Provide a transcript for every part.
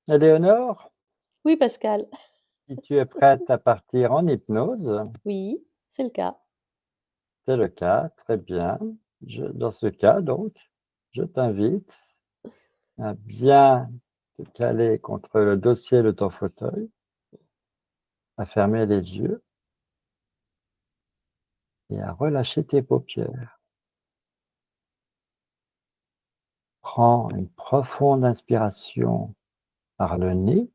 Éléonore, Oui, Pascal. si tu es prête à partir en hypnose, Oui, c'est le cas. c'est le cas, très bien. Dans ce cas, donc, je t'invite à bien te caler contre le dossier de ton fauteuil, à fermer les yeux et à relâcher tes paupières. Prends une profonde inspiration par le nez,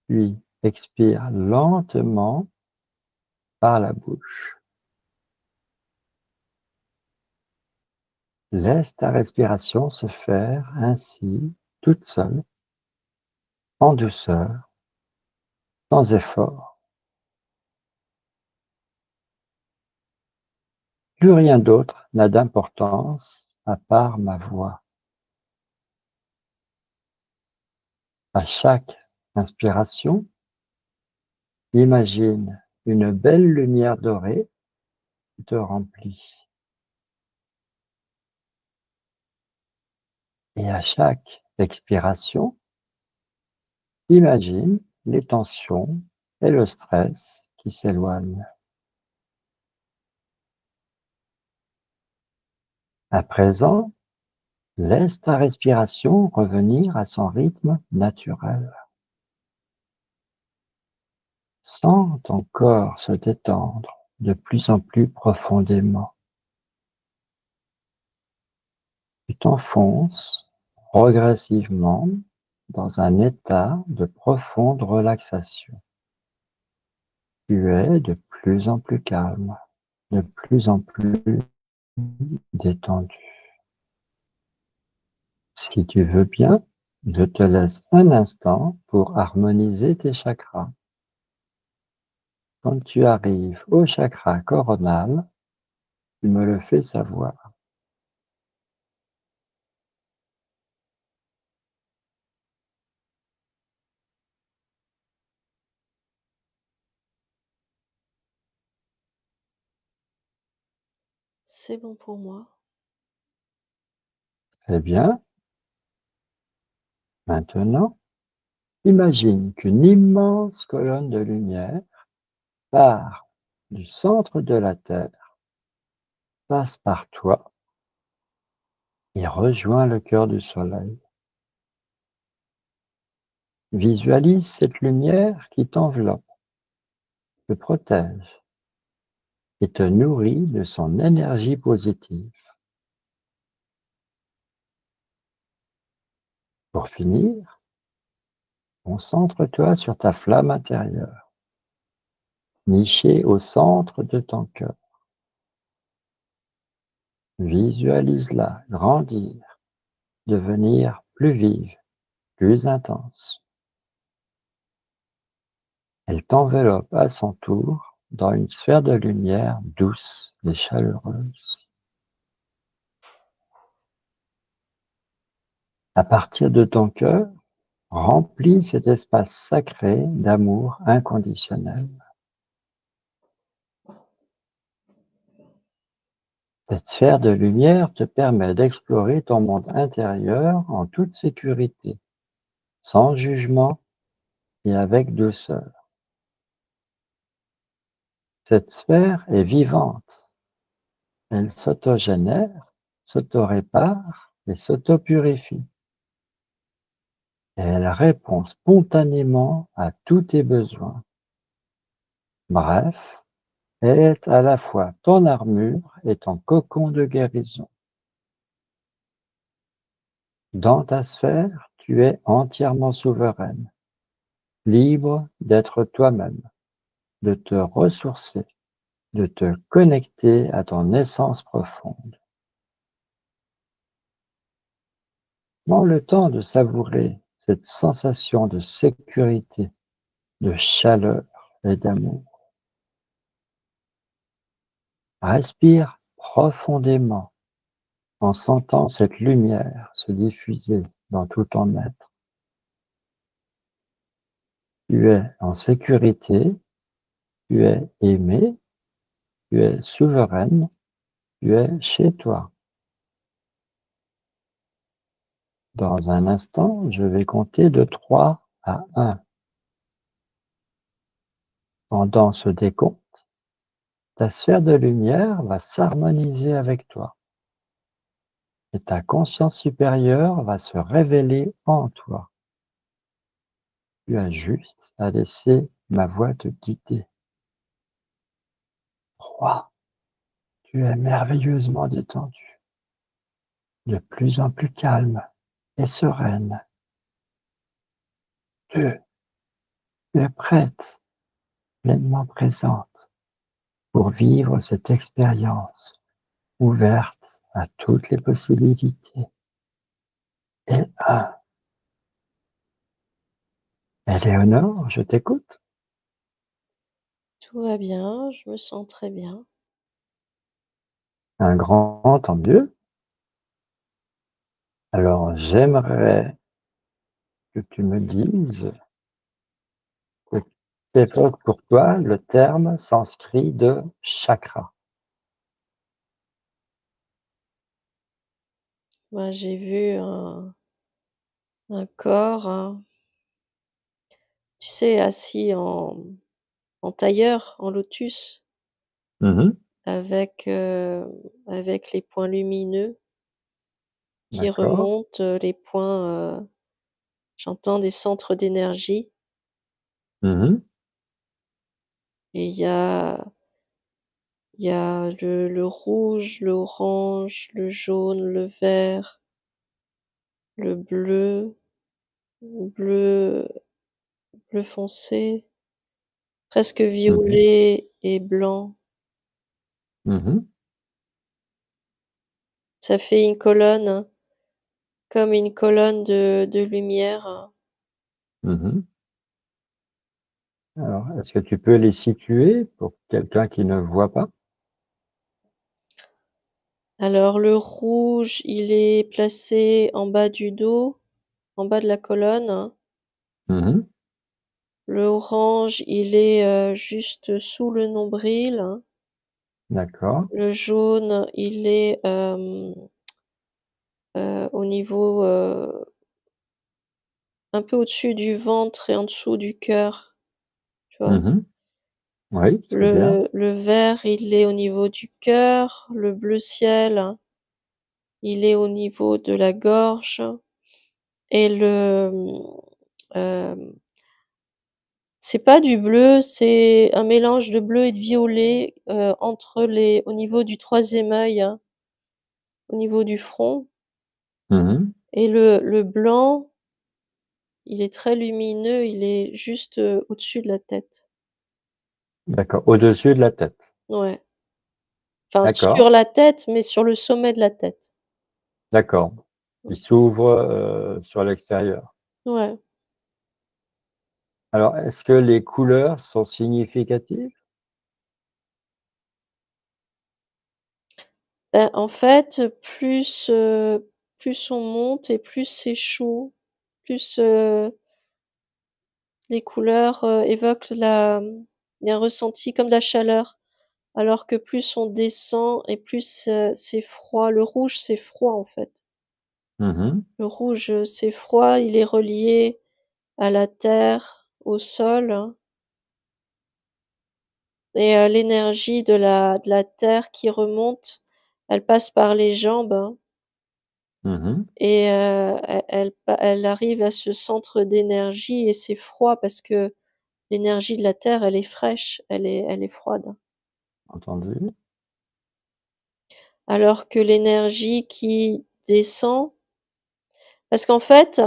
puis expire lentement par la bouche. Laisse ta respiration se faire ainsi, toute seule, en douceur, sans effort. Plus rien d'autre n'a d'importance à part ma voix. À chaque inspiration, imagine une belle lumière dorée qui te remplit. Et à chaque expiration, imagine les tensions et le stress qui s'éloignent. À présent, laisse ta respiration revenir à son rythme naturel. Sens ton corps se détendre de plus en plus profondément. Tu t'enfonces progressivement dans un état de profonde relaxation. Tu es de plus en plus calme, de plus en plus détendu. Si tu veux bien, je te laisse un instant pour harmoniser tes chakras. Quand tu arrives au chakra coronal, tu me le fais savoir. C'est bon pour moi. Très bien. Maintenant, imagine qu'une immense colonne de lumière part du centre de la Terre, passe par toi et rejoint le cœur du Soleil. Visualise cette lumière qui t'enveloppe, te protège et te nourrit de son énergie positive. Pour finir, concentre-toi sur ta flamme intérieure, nichée au centre de ton cœur. Visualise-la grandir, devenir plus vive, plus intense. Elle t'enveloppe à son tour dans une sphère de lumière douce et chaleureuse. À partir de ton cœur, remplis cet espace sacré d'amour inconditionnel. Cette sphère de lumière te permet d'explorer ton monde intérieur en toute sécurité, sans jugement et avec douceur. Cette sphère est vivante. Elle s'autogénère, s'autorépare et s'autopurifie. Et elle répond spontanément à tous tes besoins. Bref, elle est à la fois ton armure et ton cocon de guérison. Dans ta sphère, tu es entièrement souveraine, libre d'être toi-même, de te ressourcer, de te connecter à ton essence profonde. Prends le temps de savourer cette sensation de sécurité, de chaleur et d'amour. Respire profondément en sentant cette lumière se diffuser dans tout ton être. Tu es en sécurité, tu es aimé, tu es souveraine, tu es chez toi. Dans un instant, je vais compter de 3 à 1. Pendant ce décompte, ta sphère de lumière va s'harmoniser avec toi et ta conscience supérieure va se révéler en toi. Tu as juste à laisser ma voix te guider. Crois, tu es merveilleusement détendue, de plus en plus calme et sereine. 2, tu es prête, pleinement présente pour vivre cette expérience ouverte à toutes les possibilités. Et 1, Éléonore, je t'écoute. Tout va bien, je me sens très bien. Un grand tant mieux. Alors, j'aimerais que tu me dises que qu'évoque pour toi le terme sanskrit de chakra. Bah, j'ai vu un corps, tu sais, assis en tailleur, en lotus, Mmh. avec, avec les points lumineux qui D'accord. remontent, les points, j'entends des centres d'énergie Mmh. et il y a le rouge, l'orange, le jaune, le vert, le bleu, le bleu foncé, presque Mmh. violet et blanc. Mmh. Ça fait une colonne, comme une colonne de lumière. Mmh. Alors, est-ce que tu peux les situer pour quelqu'un qui ne voit pas? Alors le rouge, il est placé en bas du dos, en bas de la colonne. Mmh. L'orange, il est, juste sous le nombril. D'accord. Le jaune, il est, au niveau, un peu au-dessus du ventre et en dessous du cœur, tu vois? Mmh. Oui, très bien. Le vert, il est au niveau du cœur. Le bleu ciel, il est au niveau de la gorge et c'est pas du bleu, c'est un mélange de bleu et de violet, entre les au niveau du troisième œil, au niveau du front Mmh. et le blanc, il est très lumineux, il est juste, au-dessus de la tête. D'accord, au-dessus de la tête. Ouais, enfin D'accord, sur la tête, mais sur le sommet de la tête. d'accord. Mmh. Il s'ouvre, sur l'extérieur. Ouais. Alors, est-ce que les couleurs sont significatives? En fait, plus on monte et plus c'est chaud, plus, les couleurs, évoquent il y a un ressenti comme de la chaleur, alors que plus on descend et plus, c'est froid. Le rouge, c'est froid, en fait. Mmh. Le rouge, c'est froid, il est relié à la terre, au sol, et l'énergie de la terre qui remonte, elle passe par les jambes, Mmh. et elle arrive à ce centre d'énergie et c'est froid parce que l'énergie de la terre, elle est fraîche, elle est froide. Entendu. Alors que l'énergie qui descend, parce qu'en fait,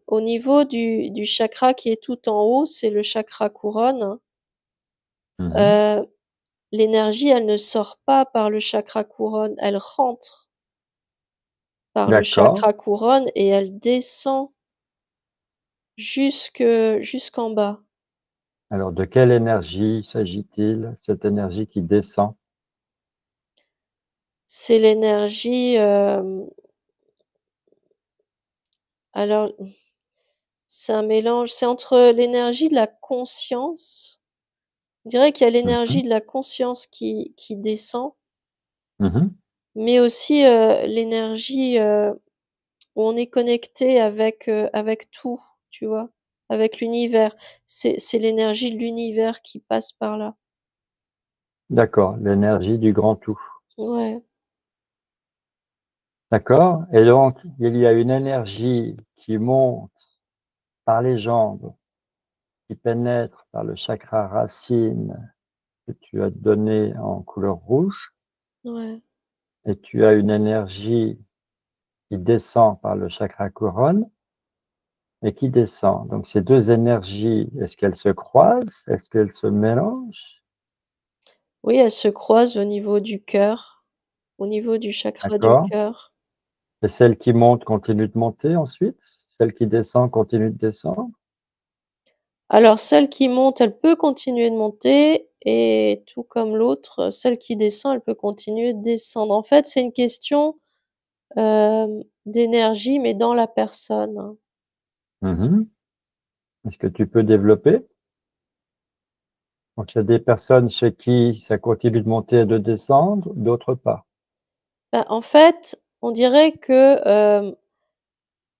au niveau du chakra qui est tout en haut, c'est le chakra couronne, Mmh. heu, l'énergie, elle ne sort pas par le chakra couronne, elle rentre par le D'accord. chakra couronne et elle descend jusqu'en bas. Alors, de quelle énergie s'agit-il? Cette énergie qui descend? C'est l'énergie, alors c'est un mélange, c'est entre l'énergie de la conscience. On dirait qu'il y a Mmh mh. l'énergie de la conscience qui descend, Mmh. mais aussi, l'énergie, où on est connecté avec tout, tu vois? Avec l'univers. C'est l'énergie de l'univers qui passe par là. D'accord, l'énergie du grand tout. Ouais, D'accord, et donc il y a une énergie qui monte par les jambes, qui pénètre par le chakra racine que tu as donné en couleur rouge, ouais. et tu as une énergie qui descend par le chakra couronne et qui descend. Donc ces 2 énergies, est-ce qu'elles se croisent? Est-ce qu'elles se mélangent? Oui, elles se croisent au niveau du cœur, au niveau du chakra du D'accord, cœur. et celle qui monte continue de monter ensuite? Celle qui descend continue de descendre? Alors celle qui monte, elle peut continuer de monter et tout comme l'autre, celle qui descend, elle peut continuer de descendre. En fait, c'est une question, d'énergie, mais dans la personne, hein. Mmh. Est-ce que tu peux développer? Donc il y a des personnes chez qui ça continue de monter et de descendre, d'autres pas. Bah, en fait, on dirait que,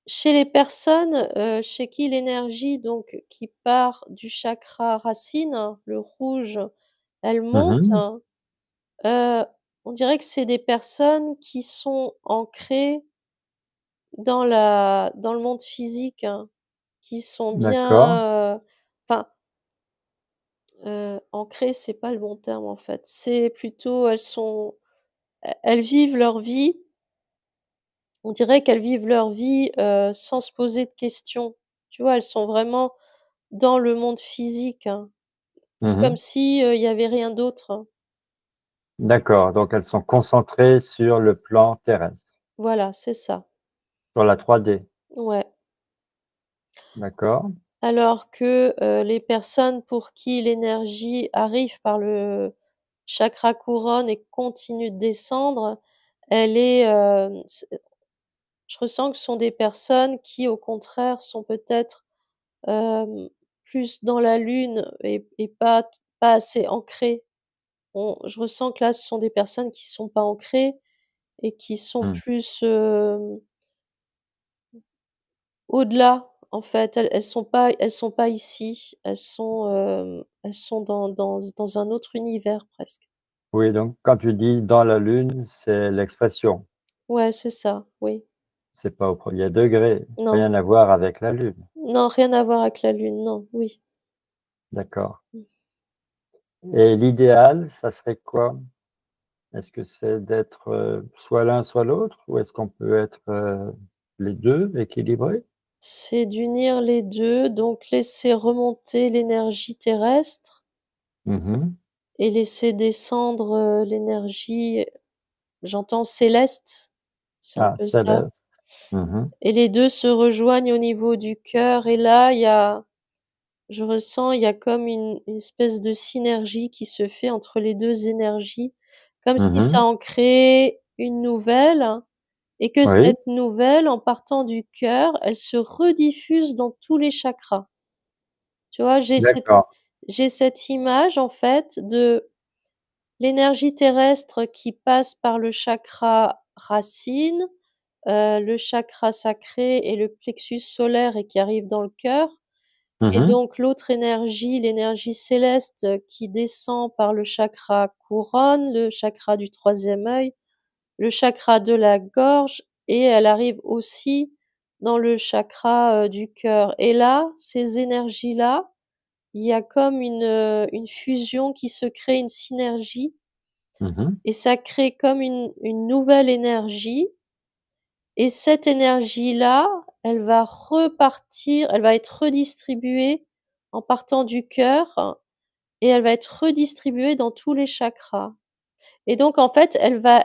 chez les personnes, chez qui l'énergie donc qui part du chakra racine, hein, le rouge, elle monte, Mmh. hein, heu, on dirait que c'est des personnes qui sont ancrées dans le monde physique, hein, qui sont D'accord. bien, enfin, ancrées, c'est pas le bon terme en fait. C'est plutôt elles vivent leur vie, on dirait qu'elles vivent leur vie, sans se poser de questions. Tu vois? Elles sont vraiment dans le monde physique, hein, comme Mmh. si, il y avait rien d'autre, hein. D'accord, donc elles sont concentrées sur le plan terrestre, Voilà, c'est ça. sur la 3D. Ouais. D'accord. Alors que, les personnes pour qui l'énergie arrive par le chakra couronne et continue de descendre, elle est, je ressens que ce sont des personnes qui, au contraire, sont peut-être, plus dans la lune et pas assez ancrées. Je ressens que là, ce sont des personnes qui sont pas ancrées et qui sont Mmh. plus, au-delà, en fait. Elles sont pas ici. Elles sont dans un autre univers presque. Oui, donc quand tu dis «dans la lune», c'est l'expression, Ouais, c'est ça, oui. c'est pas au 1er degré, Non, rien à voir avec la lune. non, rien à voir avec la lune, non, oui. D'accord, Mmh. et l'idéal, ça serait quoi? Est-ce que c'est d'être, soit l'un soit l'autre ou est-ce qu'on peut être, les 2 équilibrés? C'est d'unir les 2, donc laisser remonter l'énergie terrestre Mmh. et laisser descendre, l'énergie, j'entends céleste, c'est un Ah, peu ça, céleste. Mmh. et les 2 se rejoignent au niveau du cœur et là, je ressens, il y a comme une espèce de synergie qui se fait entre les 2 énergies, comme si ça Mmh. en créait une nouvelle et que Oui, cette nouvelle, en partant du cœur, elle se rediffuse dans tous les chakras. Tu vois? d'accord. J'ai cette image, en fait, de l'énergie terrestre qui passe par le chakra racine, le chakra sacré et le plexus solaire et qui arrive dans le cœur. Et Mmh. donc l'autre énergie, l'énergie céleste, qui descend par le chakra couronne, le chakra du troisième œil, le chakra de la gorge et elle arrive aussi dans le chakra, du cœur et là, ces énergies-là, il y a comme une fusion qui se crée, une synergie Mmh. et ça crée comme une nouvelle énergie et cette énergie-là, elle va être redistribuée en partant du cœur et elle va être redistribuée dans tous les chakras et donc en fait, elle va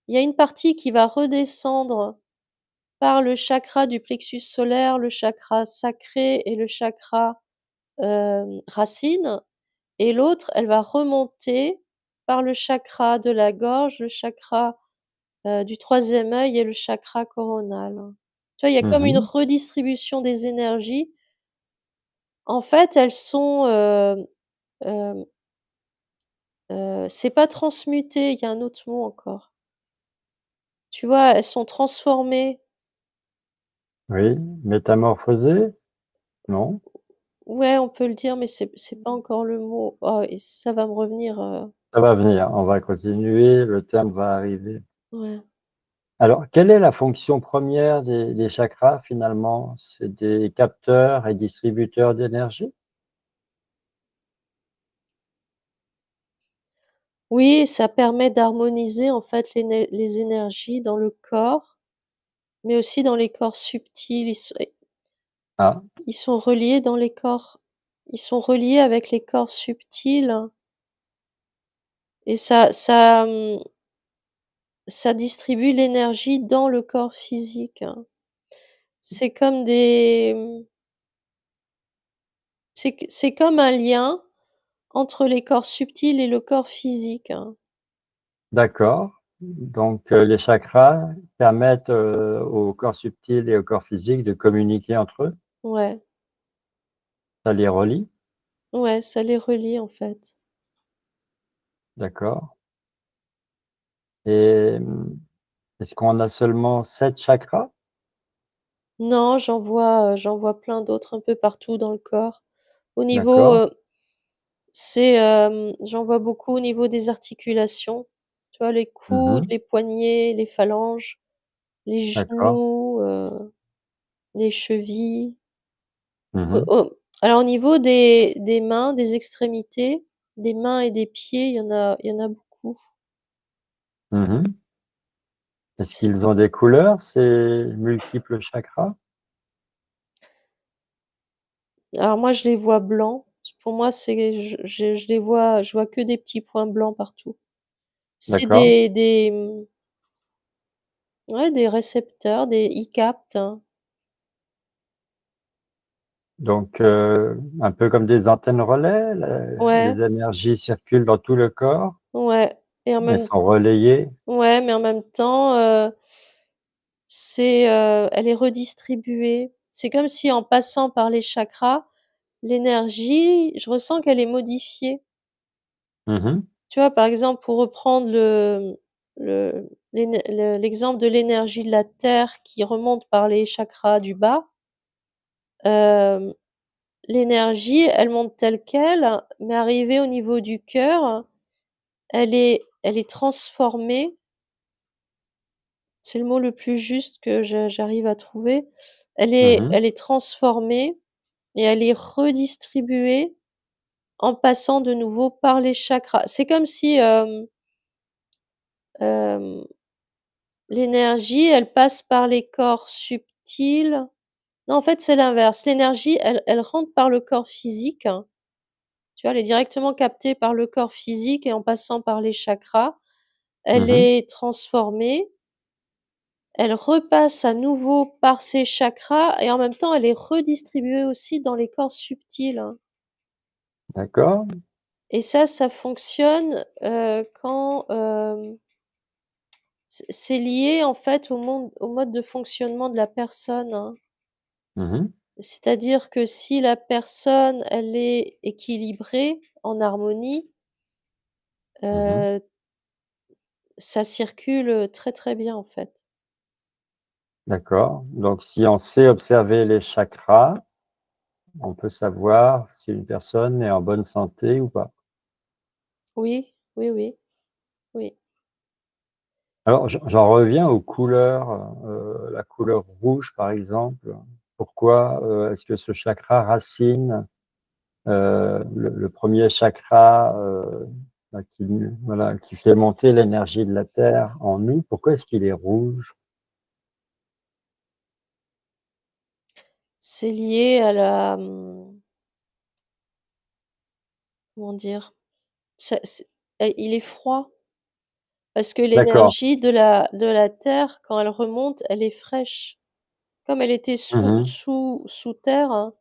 il y a une partie qui va redescendre par le chakra du plexus solaire, le chakra sacré et le chakra, racine et l'autre, elle va remonter par le chakra de la gorge, le chakra, du troisième œil et le chakra coronal. Tu vois, il y a comme une Mmh. redistribution des énergies. En fait, elles sont, hem, c'est pas transmuté, il y a un autre mot encore. tu vois, elles sont transformées. Oui, métamorphosé? Non? Ouais, on peut le dire, mais c'est pas encore le mot. Oh et ça va me revenir, Ça va venir, on va continuer, le terme va arriver. ouais. Alors, quelle est la fonction première des chakras finalement? C'est des capteurs et distributeurs d'énergie? Oui, ça permet d'harmoniser, en fait, les énergies dans le corps, mais aussi dans les corps subtils. Ah, Ils sont reliés dans les corps ils sont reliés avec les corps subtils et ça distribue l'énergie dans le corps physique. C'est comme c'est comme un lien entre les corps subtils et le corps physique. d'accord. Donc, les chakras permettent, au corps subtil et au corps physique de communiquer entre eux? Ouais, Ça les relie? ouais, ça les relie, en fait. D'accord. Et est-ce qu'on a seulement 7 chakras? Non, j'en vois plein d'autres un peu partout dans le corps. Au niveau, D'accord. j'en vois beaucoup au niveau des articulations. Tu vois, les coudes, Mmh. les poignets, les phalanges, les D'accord. genoux, les chevilles. Mmh. Alors au niveau des mains, des extrémités, des mains et des pieds, il y en a beaucoup. Mmh. Est-ce C qu'ils ont des couleurs, ces multiples chakras? Alors moi, je les vois blancs. Pour moi, c'est je les vois je vois que des petits points blancs partout. C'est D'accord. ouais, des récepteurs, ils captent, hein. Donc, un peu comme des antennes relais, Ouais, les énergies circulent dans tout le corps, ouais et en elles même sont relayées. ouais, mais en même temps, elle est redistribuée. C'est comme si en passant par les chakras, l'énergie, je ressens qu'elle est modifiée. Mmh. Tu vois, par exemple, pour reprendre l'exemple de l'énergie de la terre qui remonte par les chakras du bas, hem, l'énergie, elle monte telle quelle, mais arrivée au niveau du cœur, elle est transformée. C'est le mot le plus juste que j'arrive à trouver. Elle est Mmh. elle est transformée et elle est redistribuée en passant de nouveau par les chakras. C'est comme si, hem, l'énergie, elle passe par les corps subtils. Non, en fait, c'est l'inverse. L'énergie, elle rentre par le corps physique, hein. Tu vois, elle est directement captée par le corps physique et en passant par les chakras, elle Mmh. est transformée. Elle repasse à nouveau par ses chakras et en même temps, elle est redistribuée aussi dans les corps subtils, hein. D'accord. Et ça fonctionne, quand, c'est lié en fait au mode de fonctionnement de la personne, hein. Mmh. C'est-à-dire que si la personne, elle est équilibrée, en harmonie, Mmh. heu, ça circule, très, très bien en fait. D'accord. Donc si on sait observer les chakras, on peut savoir si une personne est en bonne santé ou pas. Oui, oui, oui, oui. Alors j'en reviens aux couleurs, la couleur rouge par exemple. Pourquoi, est-ce que ce chakra racine, le 1er chakra, bah, voilà, qui fait monter l'énergie de la terre en nous, pourquoi est-ce qu'il est rouge? C'est lié à comment dire? Ça c'est il est froid. Parce que D'accord. l'énergie de la terre, quand elle remonte, elle est fraîche. Comme elle était Mmh. sous terre, hein,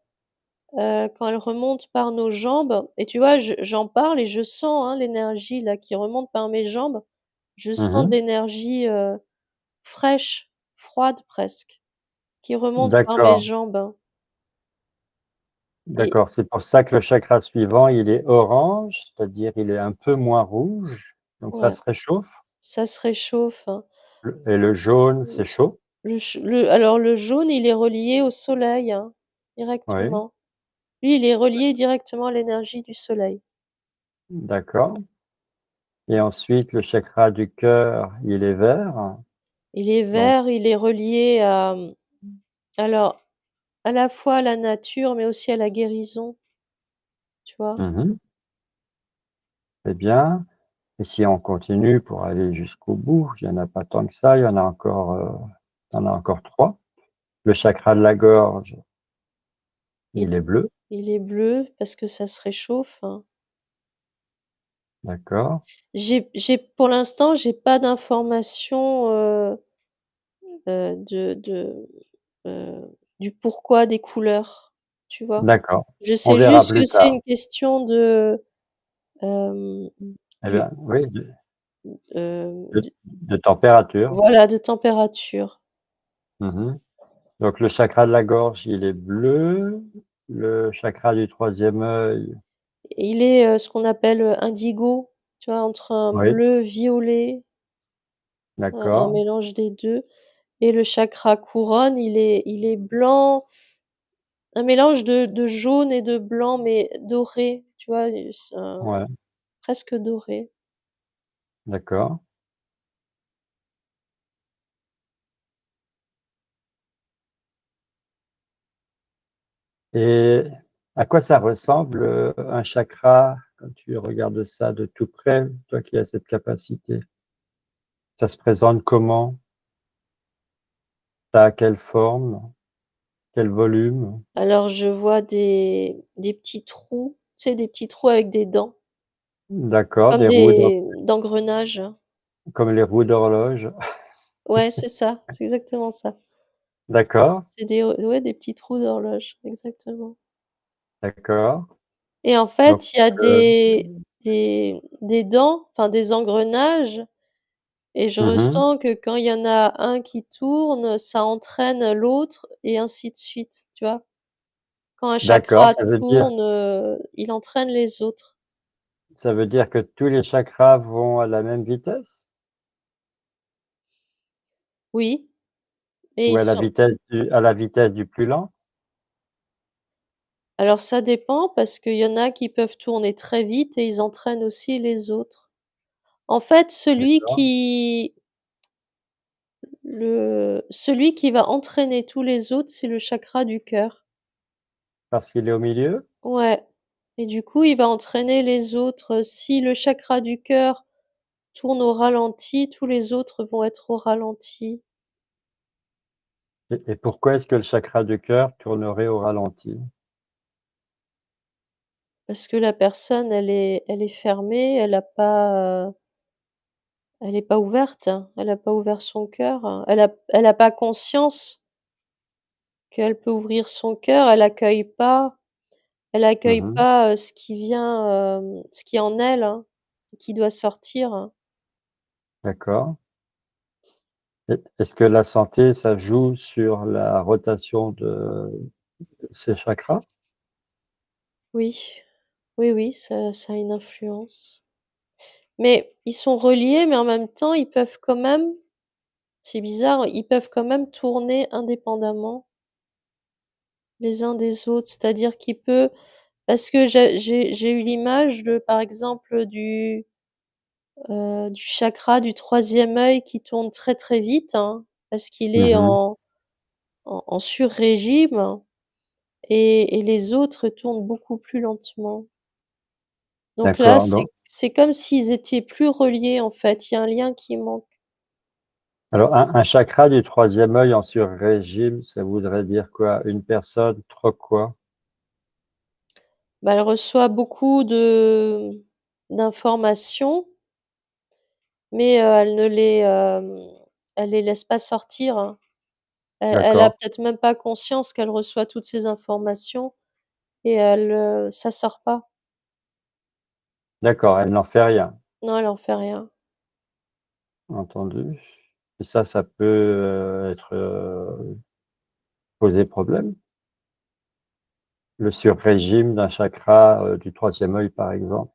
quand elle remonte par nos jambes et tu vois, j'en parle et je sens, hein, l'énergie là qui remonte par mes jambes. Je sens de Mmh. l'énergie, fraîche, froide presque, qui remonte par mes D'accord, jambes, hein et d'accord. C'est pour ça que le chakra suivant, il est orange, c'est-à-dire il est un peu moins rouge, donc ça ouais, se réchauffe? ça se réchauffe, hein. Le jaune, c'est chaud? Alors le jaune, il est relié au soleil, hein, Oui, directement. Lui, il est relié directement à l'énergie du soleil. d'accord, et ensuite le chakra du cœur, il est vert? Il est Donc vert, il est relié à, alors à la fois à la nature, mais aussi à la guérison, tu vois? mmh, c'est bien, et si on continue pour aller jusqu'au bout, il y en a pas tant que ça, il y en a encore 3. Le chakra de la gorge, Il il est bleu, il est bleu parce que ça se réchauffe, hein. d'accord, Pour l'instant, j'ai pas d'informations, du pourquoi des couleurs, tu vois? d'accord. Je On sais verra juste que plus c'est tard. une question de, hem, Eh du bien, oui, hem, de de température. voilà, de température. Mmh. Donc le chakra de la gorge, il est bleu, le chakra du troisième œil, Il est, ce qu'on appelle, indigo, tu vois? Entre un oui, bleu violet, un d'accord, mélange des 2. Et le chakra couronne, il est blanc, un mélange de jaune et de blanc, mais doré, tu vois? C'est un ouais, presque doré. d'accord, et à quoi ça ressemble, un chakra quand tu regardes ça de tout près, toi qui as cette capacité? Ça se présente comment? Ça a quelle forme? Quel volume? Alors je vois des petits trous, tu sais, des petits trous avec des dents, D'accord, comme des roues d'hor des d'engrenages. comme les roues d'horloge. Ouais, c'est ça, c'est exactement ça. D'accord, C'est des ouais, des petits trous d'horloge, exactement. d'accord, Et en donc fait, il y a heu, des dents, enfin des engrenages. Et je mmh, ressens que quand il y en a un qui tourne, ça entraîne l'autre et ainsi de suite, tu vois? Quand un d'accord, chakra tourne, il entraîne les autres. ça veut dire que tous les chakras vont à la même vitesse? Oui, et Ou ils sont à la vitesse du plus lent? alors ça dépend parce qu'il y en a qui peuvent tourner très vite et ils entraînent aussi les autres. En fait, D'accord, celui qui va entraîner tous les autres, c'est le chakra du cœur. parce qu'il est au milieu? Ouais, et du coup, il va entraîner les autres. Si le chakra du cœur tourne au ralenti, tous les autres vont être au ralenti. Et pourquoi est-ce que le chakra du cœur tournerait au ralenti? Parce que la personne, elle est fermée, elle est pas ouverte, hein. Elle a pas ouvert son cœur, hein. Elle a pas conscience qu'elle peut ouvrir son cœur. Elle accueille Mmh, pas, ce qui vient, ce qui est en elle, hein, qui doit sortir, hein. d'accord. Est-ce que la santé, ça joue sur la rotation de ces chakras? Oui, oui, oui, ça a une influence. Mais ils sont reliés, mais en même temps, ils peuvent quand même, c'est bizarre, ils peuvent quand même tourner indépendamment les uns des autres. C'est-à-dire qu'il peut parce que j'ai eu l'image de, par exemple, du chakra du troisième œil qui tourne très, très vite, hein, parce qu'il est Mmh, en sur-régime, et les autres tournent beaucoup plus lentement. Donc là, d'accord, c'est comme s'ils étaient plus reliés, en fait, il y a un lien qui manque. alors un chakra du troisième œil en sur-régime, ça voudrait dire quoi? Une personne trop quoi? Bah, elle reçoit beaucoup d'informations, mais elle les laisse pas sortir, hein. Elle a D'accord, peut-être même pas conscience qu'elle reçoit toutes ces informations, et ça sort pas. d'accord, elle n'en fait rien, Non, elle en fait rien. entendu, et ça peut, être, poser problème? Le sur-régime d'un chakra, du troisième œil, par exemple,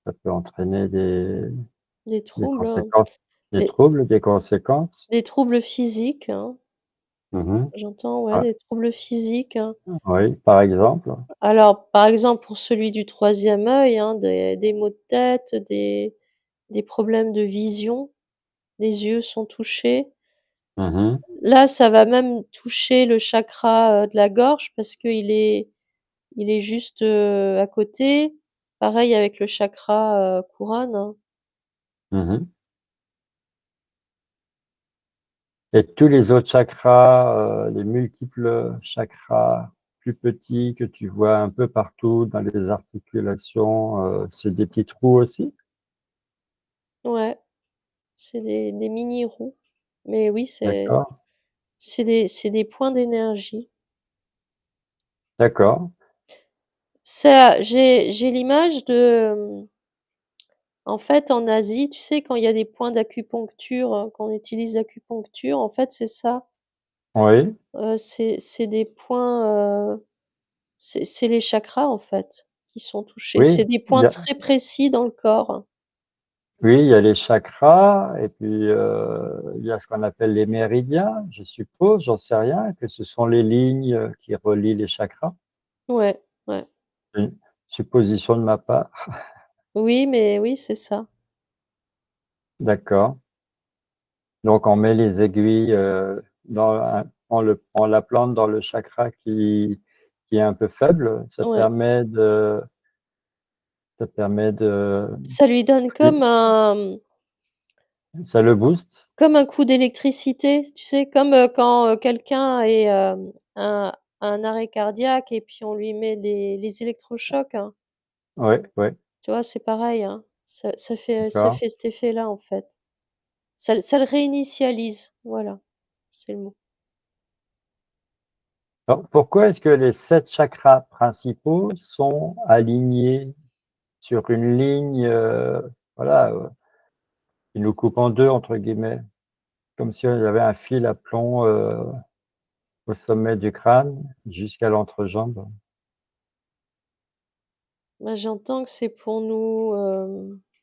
ça peut entraîner Des des troubles, hein. conséquences. Des Des troubles, des conséquences? des troubles physiques, hein, Mmh. j'entends, ouais, Ouais, des troubles physiques, hein. oui, par exemple? Alors, par exemple, pour celui du troisième œil, hein, des maux de tête, des problèmes de vision, les yeux sont touchés. Mmh. Là, ça va même toucher le chakra, de la gorge parce qu'il est juste, à côté. Pareil avec le chakra, couronne, hein. Mmh. Et tous les autres chakras, les multiples chakras plus petits que tu vois un peu partout dans les articulations, c'est des petits trous aussi? Ouais, c'est des mini roues. Mais oui, D'accord, c'est des points d'énergie. d'accord. Ça j'ai l'image de, en fait, en Asie, tu sais, quand il y a des points d'acupuncture, quand on utilise l'acupuncture, en fait, c'est ça. Oui, C'est des points, c'est les chakras, en fait, qui sont touchés. oui, C'est des il points y a très précis dans le corps. oui, il y a les chakras et puis, il y a ce qu'on appelle les méridiens, je suppose, j'en sais rien, que ce sont les lignes, qui relient les chakras? Ouais, ouais. Une supposition de ma part. Oui, mais oui, c'est ça. D'accord. Donc on met les aiguilles, on la plante dans le chakra qui est un peu faible. Ouais. Ça permet de Ça lui donne ça le booste? comme un coup d'électricité, tu sais? Comme, quand, quelqu'un est, un arrêt cardiaque et puis on lui met les électrochocs, hein. Oui, oui, Tu vois? C'est pareil, hein. Ça d'accord. fait cet effet-là, en fait. Ça le réinitialise, voilà, c'est le mot. Alors pourquoi est-ce que les 7 chakras principaux sont alignés sur une ligne, voilà, qui nous coupe en 2 entre guillemets? Comme si il y avait un fil à plomb, au sommet du crâne jusqu'à l'entrejambe. Bah, j'entends que c'est pour nous,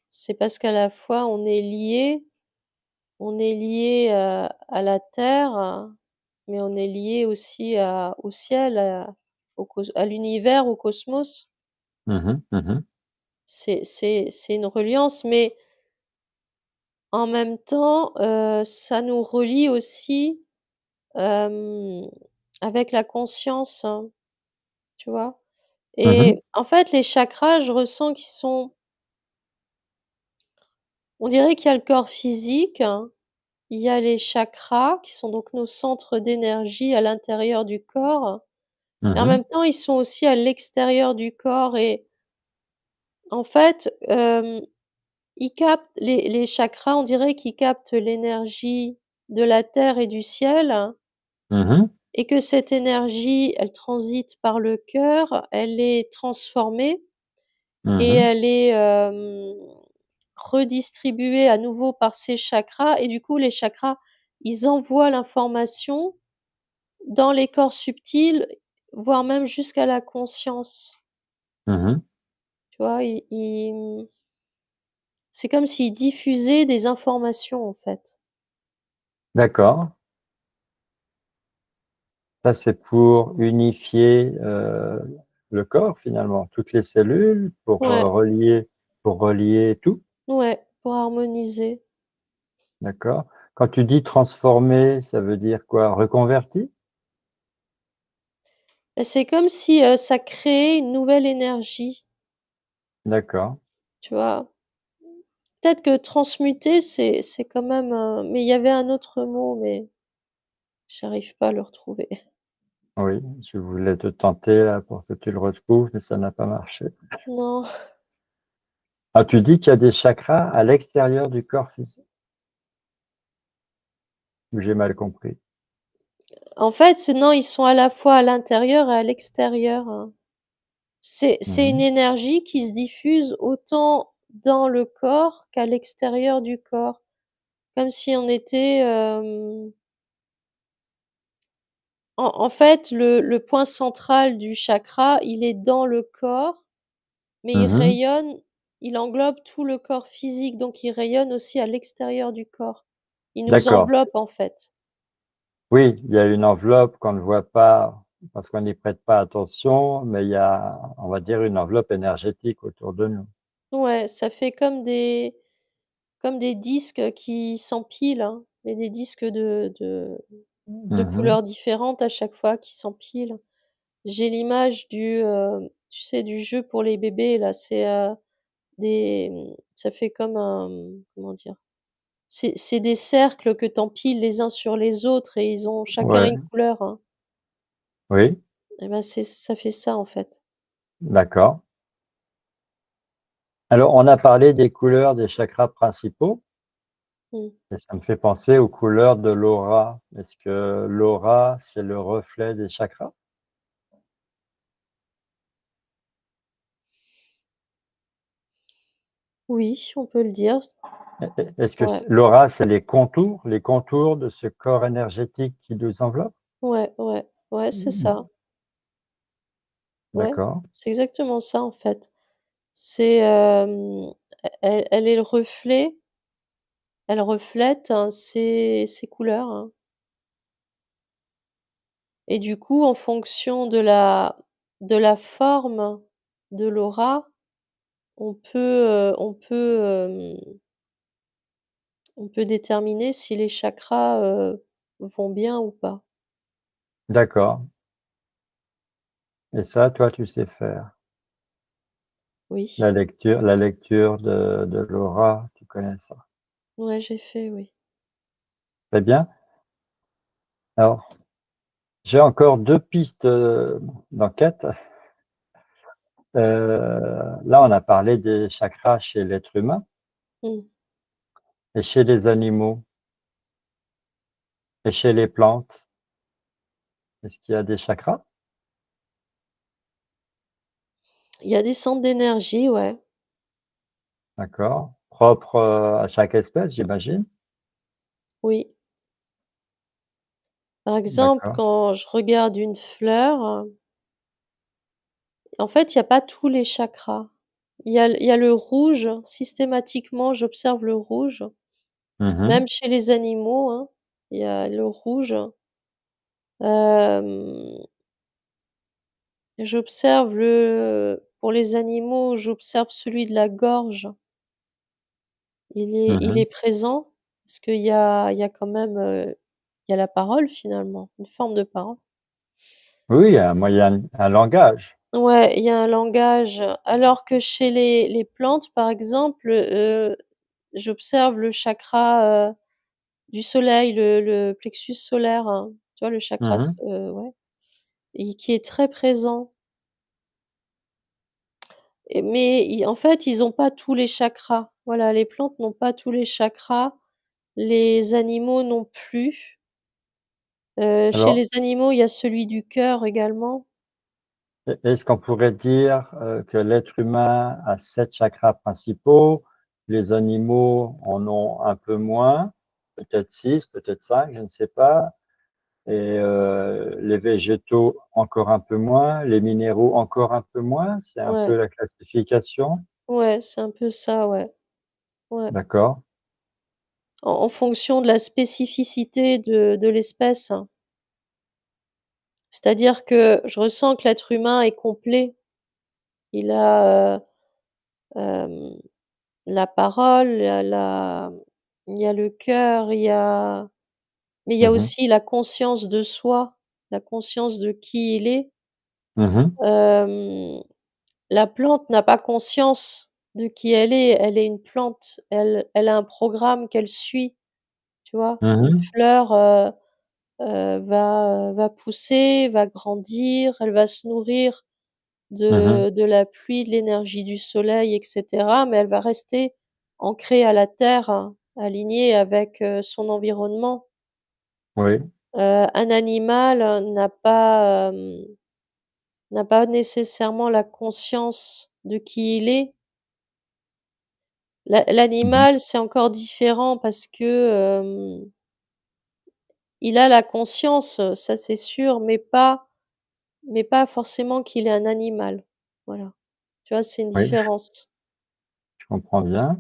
c'est parce qu'à la fois on est liés, à la terre, mais on est liés aussi au ciel, à l'univers, au cosmos. Mmh mh. Mmh. C'est une reliance, mais en même temps, ça nous relie aussi, hem, avec la conscience, hein, tu vois? Mmh. Et en fait, les chakras, je ressens qu'ils sont, on dirait qu'il y a le corps physique, hein, il y a les chakras qui sont donc nos centres d'énergie à l'intérieur du corps, et en Mmh. même temps, ils sont aussi à l'extérieur du corps. Et en fait, ils captent les chakras, on dirait qu'ils captent l'énergie de la terre et du ciel, Mmh. et que cette énergie, elle transite par le cœur, elle est transformée et Mmh. elle est, redistribuée à nouveau par ces chakras, et du coup, les chakras, ils envoient l'information dans les corps subtils, voire même jusqu'à la conscience. Mmh. Tu vois? C'est comme s'ils diffusaient des informations, en fait. D'accord. Ça, c'est pour unifier, le corps finalement, toutes les cellules Ouais, pour relier tout? ouais, pour harmoniser. D'accord. Quand tu dis transformer, ça veut dire quoi? Reconverti? Et c'est comme si, ça créait une nouvelle énergie, D'accord. tu vois? Peut-être que transmuter, c'est quand même, mais il y avait un autre mot, mais j'arrive pas à le retrouver. Oui, je voulais te tenter là pour que tu le retrouves, mais ça n'a pas marché. Non, Ah, tu dis qu'il y a des chakras à l'extérieur du corps physique? Ou j'ai mal compris? en fait, non, ils sont à la fois à l'intérieur et à l'extérieur, hein. C'est une Mmh. énergie qui se diffuse autant dans le corps qu'à l'extérieur du corps. Comme si on était, en fait, le point central du chakra, il est dans le corps, mais il Mmh. rayonne il englobe tout le corps physique, donc il rayonne aussi à l'extérieur du corps. Il nous D'accord. enveloppe, en fait. Oui, il y a une enveloppe qu'on ne voit pas parce qu'on n'y prête pas attention, mais il y a, on va dire, une enveloppe énergétique autour de nous. Ouais, ça fait comme des disques qui s'empilent, hein, mais des disques de Mmh. couleurs différentes à chaque fois qui s'empilent. J'ai l'image tu sais, du jeu pour les bébés là, ça fait comme comment dire? C'est des cercles que tu empiles les uns sur les autres et ils ont chacun Ouais, une couleur, hein. oui, Et ben, ça fait ça, en fait. d'accord. Alors, on a parlé des couleurs des chakras principaux Mmh. et ça me fait penser aux couleurs de l'aura. Est-ce que l'aura, c'est le reflet des chakras? Oui, on peut le dire. Est-ce que Ouais, l'aura, c'est les contours de ce corps énergétique qui nous enveloppe? ouais, ouais, ouais, c'est ça. Ouais, D'accord. c'est exactement ça, en fait. C'est, elle est le reflet, elle reflète, hein, ces couleurs, hein, et du coup, en fonction de la forme de l'aura, on peut déterminer si les chakras, vont bien ou pas. D'accord, et ça, toi, tu sais faire? Oui, La lecture de l'aura, tu connais ça? ouais, j'ai fait, oui. Très bien. Alors, j'ai encore 2 pistes, d'enquête. Là, on a parlé des chakras chez l'être humain Mmh. et chez les animaux et chez les plantes. Est-ce qu'il y a des chakras? Il y a des centres d'énergie, ouais, D'accord. Propres, à chaque espèce, j'imagine? oui. Par exemple, D'accord. quand je regarde une fleur, en fait, il y a pas tous les chakras. Il y a le rouge, systématiquement, j'observe le rouge, Mmh. même chez les animaux, hein, il y a le rouge. Hem, j'observe le pour les animaux, j'observe celui de la gorge. Il Mmh. est présent parce il y a quand même, il y a la parole finalement, une forme de parole. Oui, un moyen un langage. Ouais, il y a un langage, alors que chez les plantes, par exemple, j'observe le chakra, du soleil, le plexus solaire, hein, tu vois? Le chakra Mmh. ouais, et qui est très présent, mais en fait, ils ont pas tous les chakras. Voilà, les plantes n'ont pas tous les chakras, les animaux non plus. Chez Alors, les animaux, il y a celui du cœur également. est-ce qu'on pourrait dire, que l'être humain a 7 chakras principaux, les animaux en ont un peu moins, peut-être 6, peut-être 5, je ne sais pas, et les végétaux encore un peu moins, les minéraux encore un peu moins? C'est un peu Ouais, la classification? ouais, c'est un peu ça, ouais, ouais. D'accord. En fonction de la spécificité de l'espèce, hein. C'est-à-dire que je ressens que l'être humain est complet. Il a, hem, la parole, il y a le cœur, mais il y a Mmh. aussi la conscience de soi, la conscience de qui il est. Mmh. Hem, la plante n'a pas conscience de qui elle est une plante. Elle a un programme qu'elle suit, tu vois? Une Mmh. fleur, va pousser, va grandir, elle va se nourrir Mmh. de la pluie, de l'énergie du soleil et cetera, mais elle va rester ancrée à la terre, hein, alignée avec, son environnement. Oui. Un animal, n'a pas nécessairement la conscience de qui il est. Mmh. L'animal, c'est encore différent parce que, il a la conscience, ça c'est sûr, mais pas forcément qu'il est un animal. Voilà. Tu vois, c'est une Oui. différence. comprends bien.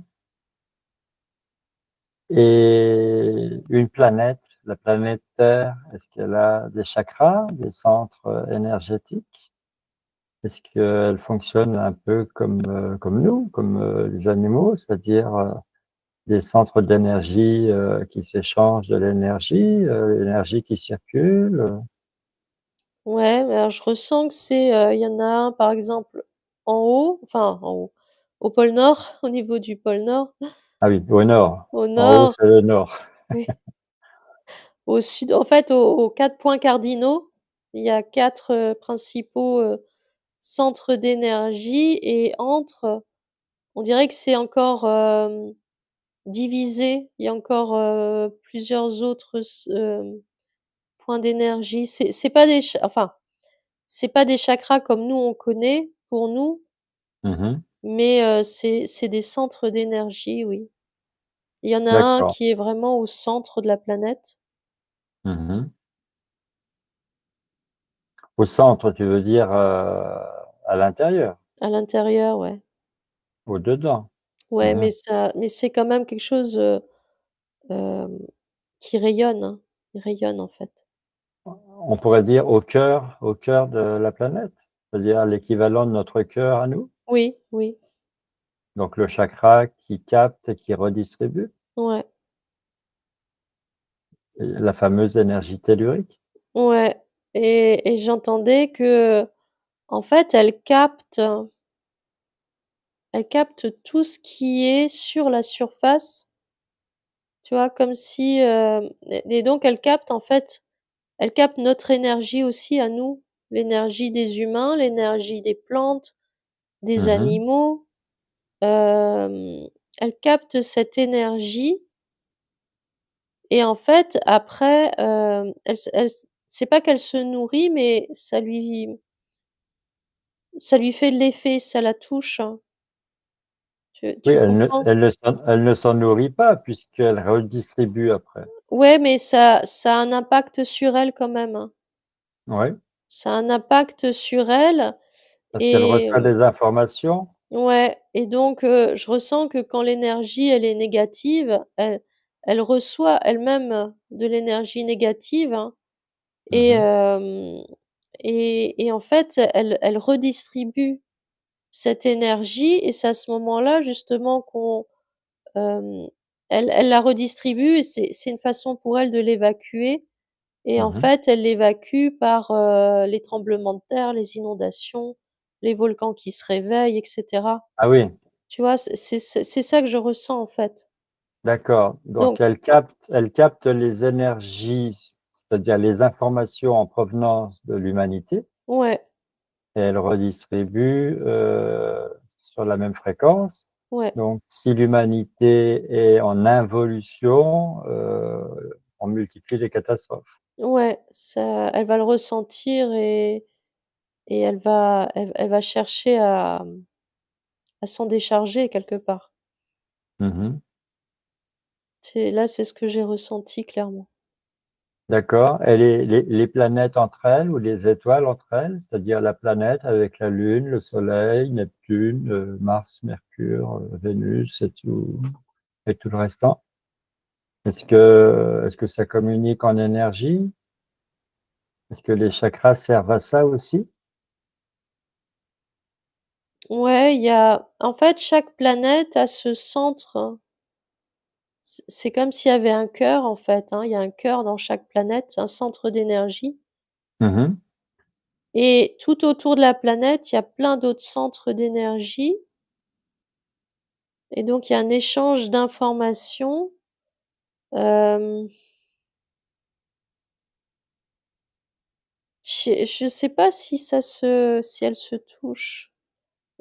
Et une planète, la planète Terre, est-ce qu'elle a des chakras, des centres énergétiques? Est-ce qu'elle fonctionne un peu comme nous, comme les animaux, c'est-à-dire des centres d'énergie qui s'échangent de l'énergie qui circule? Ouais, mais alors je ressens que c'est, il y en a un par exemple en haut, enfin en haut, au pôle Nord, au niveau du pôle Nord. Ah oui, au nord. Au En haut, nord, c'est le nord. oui, au sud en fait, aux 4 points cardinaux, il y a 4 principaux, centres d'énergie et entre, on dirait que c'est encore, divisé. Il y a encore, plusieurs autres points d'énergie. C'est pas des ch enfin, c'est pas des chakras comme nous on connaît, pour nous, Mmh. mais c'est des centres d'énergie, oui. Il y en a un D'accord. qui est vraiment au centre de la planète, Mmh. Au centre, tu veux dire, à l'intérieur? à l'intérieur, ouais. Au dedans? Ouais, Mmh. mais c'est quand même quelque chose, hem, qui rayonne, hein. Il rayonne, en fait. On pourrait dire au cœur de la planète? C'est-à-dire l'équivalent de notre cœur à nous? Oui, oui, Donc le chakra qui capte et qui redistribue? ouais, Et la fameuse énergie tellurique? ouais et j'entendais que, en fait, elle capte tout ce qui est sur la surface, tu vois? Comme si, et donc elle capte notre énergie aussi à nous, l'énergie des humains, l'énergie des plantes, des Mmh. animaux. Hem, Elle capte cette énergie et en fait après, elle s c'est pas qu'elle se nourrit, mais ça lui fait de l'effet, ça la touche, hein. Oui, Tu comprends? elle ne s'en nourrit pas puisqu'elle redistribue après. Ouais, mais ça a un impact sur elle quand même, hein. Oui, Ça a un impact sur elle parce qu'elle et reçoit des informations. ouais et donc je ressens que quand l'énergie, elle est négative, elle reçoit elle-même de l'énergie négative, hein et Mmh. en fait, elle redistribue cette énergie et c'est à ce moment-là justement qu'on, hem, elle la redistribue et c'est une façon pour elle de l'évacuer et en Mmh. fait, elle l'évacue par, les tremblements de terre, les inondations, les volcans qui se réveillent et cetera. Ah oui, Tu vois? C'est ça que je ressens, en fait. d'accord. Donc Donc elle capte les énergies, c'est-à-dire les informations en provenance de l'humanité ouais, et elle redistribue, sur la même fréquence. ouais, Donc si l'humanité est en involution, on multiplie les catastrophes. ouais, ça elle va le ressentir et elle va chercher à s'en décharger quelque part. Mmh. C'est ce que j'ai ressenti clairement. D'accord, et les planètes entre elles ou les étoiles entre elles, c'est-à-dire la planète avec la Lune, le Soleil, Neptune, Mars, Mercure, Vénus et tout le restant? Est-ce que ça communique en énergie? Est-ce que les chakras servent à ça aussi? Ouais, il y a en fait, chaque planète a ce centre. C'est comme s'il y avait un cœur, en fait, hein. Il y a un cœur dans chaque planète, un centre d'énergie Mmh. et tout autour de la planète, il y a plein d'autres centres d'énergie et donc il y a un échange d'informations. Hem, je sais pas si elles se touchent.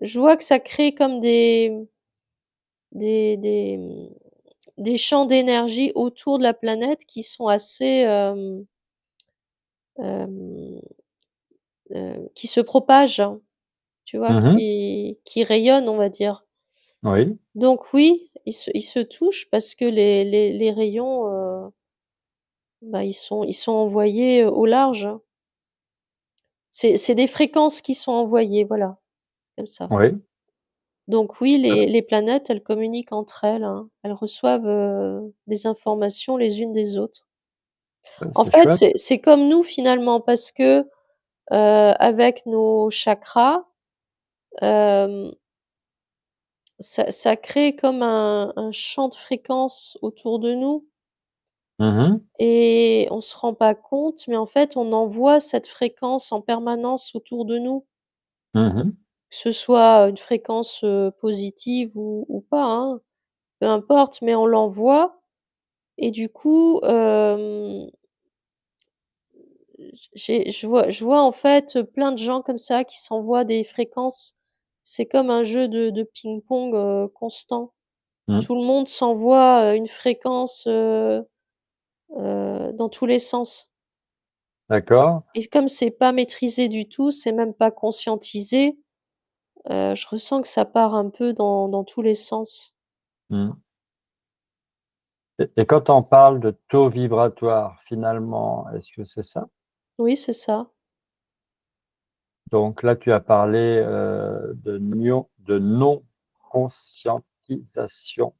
Je vois que ça crée comme des des, mmh, des champs d'énergie autour de la planète qui sont assez, hem, qui se propagent, hein, tu vois? Mmh. Qui rayonnent, on va dire. Oui, Donc oui, ils se touchent parce que les rayons, bah, ils sont envoyés, au large, hein. C'est des fréquences qui sont envoyées, voilà, comme ça. oui. Donc oui, les planètes, elles communiquent entre elles, hein. Elles reçoivent, des informations les unes des autres. En C'est fait, chouette. c'est comme nous finalement parce que, avec nos chakras, hem, ça crée comme un champ de fréquences autour de nous Mmh. et on se rend pas compte, mais en fait, on envoie cette fréquence en permanence autour de nous. Mmh. Que ce soit une fréquence, positive ou pas, hein, peu importe, mais on l'envoie et du coup, je vois en fait, plein de gens comme ça qui s'envoient des fréquences. C'est comme un jeu de ping-pong, constant. Mmh. Tout le monde s'envoie, une fréquence, dans tous les sens D'accord. et comme c'est pas maîtrisé du tout, c'est même pas conscientisé, je ressens que ça part un peu dans tous les sens. Mmh. Et quand on parle de taux vibratoire, finalement, est-ce que c'est ça? Oui, c'est ça. Donc là, tu as parlé, de non-conscientisation.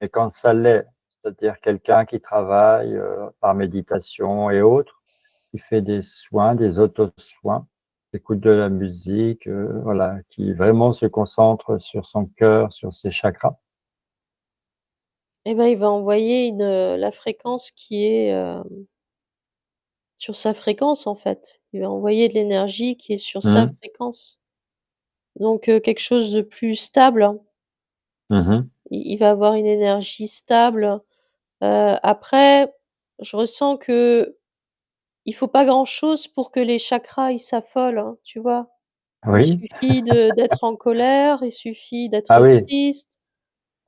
Et quand ça l'est, c'est-à-dire quelqu'un qui travaille, par méditation et autres, qui fait des soins, des auto-soins, qui écoute de la musique, voilà, qui vraiment se concentre sur son cœur, sur ses chakras. Et ben, il va envoyer la fréquence qui est, sur sa fréquence, en fait. Il va envoyer de l'énergie qui est sur sa Mmh. fréquence. Donc quelque chose de plus stable, hein. Mmh mh. Il va avoir une énergie stable. Après, je ressens que il faut pas grand-chose pour que les chakras, ils s'affolent, hein, tu vois? Il Oui. suffit d'être en colère, il suffit Ah d'être oui. triste,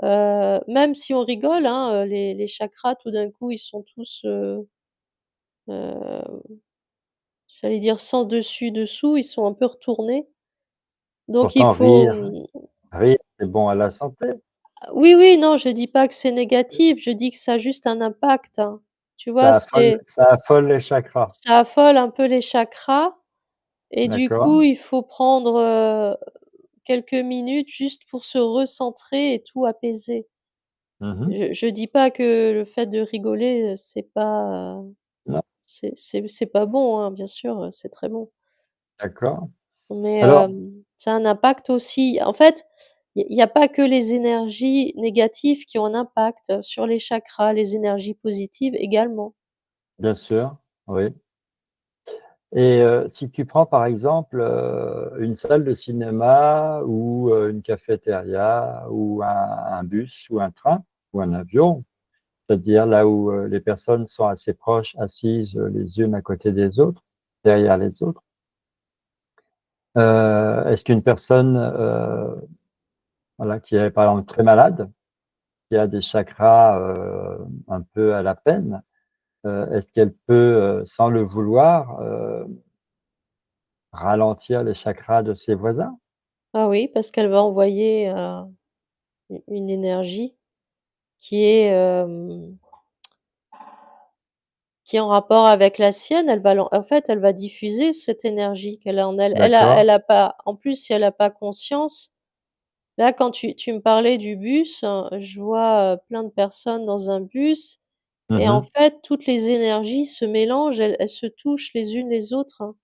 même si on rigole, hein, les chakras tout d'un coup, ils sont tous, heu, j'allais dire sens dessus dessous, ils sont un peu retournés. Donc il Pourtant faut, rire, c'est bon à la santé. oui, oui, non, je dis pas que c'est négatif, je dis que ça a juste un impact, hein. Tu vois? Ça affole les chakras. Ça affole un peu les chakras et du coup, D'accord. il faut prendre, quelques minutes juste pour se recentrer et tout apaiser. Mmh mh. Je dis pas que le fait de rigoler, c'est pas, Non, c'est pas bon, hein, bien sûr, c'est très bon. d'accord. Mais, Alors, ça a un impact aussi. En fait, il y a pas que les énergies négatives qui ont un impact, sur les chakras, les énergies positives également. bien sûr, oui. Et si tu prends par exemple, une salle de cinéma ou une cafétéria ou un bus ou un train ou un avion, c'est-à-dire là où, les personnes sont assez proches, assises, les unes à côté des autres, derrière les autres. Est-ce qu'une personne, voilà, qui est par exemple très malade, qui a des chakras, un peu à la peine, est-ce qu'elle peut, sans le vouloir, ralentir les chakras de ses voisins? Ah oui, parce qu'elle va envoyer, une énergie qui est, qui est en rapport avec la sienne. Elle va en fait, elle va diffuser cette énergie qu'elle a en elle. D'accord. Elle a pas en plus, si elle a pas conscience, là, quand tu me parlais du bus, je vois, plein de personnes dans un bus Mmh et en mh. fait, toutes les énergies se mélangent, elles se touchent les unes les autres, hein.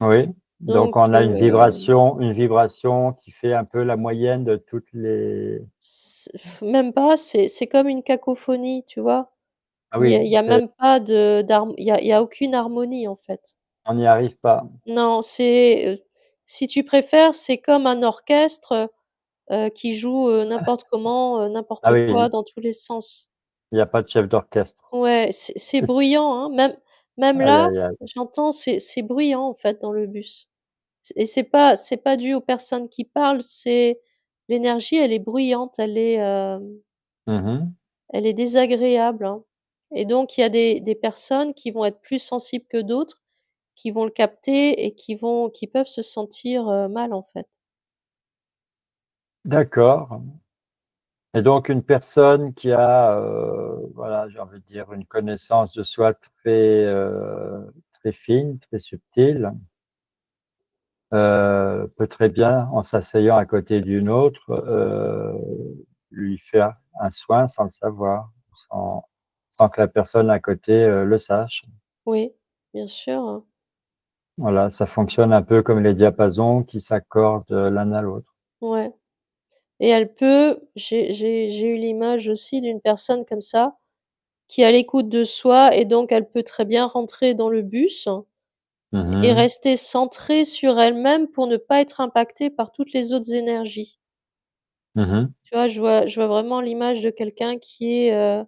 Oui, donc Donc on a une vibration qui fait un peu la moyenne de toutes les même pas, c'est comme une cacophonie, tu vois? ah oui, Il y a c'est même pas de d'harm il y a aucune harmonie, en fait. on n'y arrive pas. Non, si tu préfères, c'est comme un orchestre, qui joue, n'importe comment, Ah n'importe quoi oui, dans tous les sens. il y a pas de chef d'orchestre. Ouais, c'est bruyant, hein, même Aïe, là, aïe, aïe. j'entends, c'est bruyant, en fait, dans le bus. Et c'est pas dû aux personnes qui parlent, c'est l'énergie, elle est bruyante, Mmh mh. elle est désagréable, hein. Et donc il y a des personnes qui vont être plus sensibles que d'autres, qui vont le capter et qui peuvent se sentir, mal, en fait. D'accord, et donc une personne qui a, voilà, j'ai envie de dire une connaissance de soi très, très fine, très subtile, peut très bien, en s'asseyant à côté d'une autre, lui faire un soin sans le savoir, sans que la personne à côté, le sache. Oui, bien sûr. Voilà, ça fonctionne un peu comme les diapasons qui s'accordent, l'un à l'autre. Ouais, et elle peut j'ai eu l'image aussi d'une personne comme ça, qui est à l'écoute de soi, et donc elle peut très bien rentrer dans le bus Mmh et mh. rester centrée sur elle-même pour ne pas être impactée par toutes les autres énergies. Mmh mh. Tu vois? Je vois vraiment l'image de quelqu'un qui est,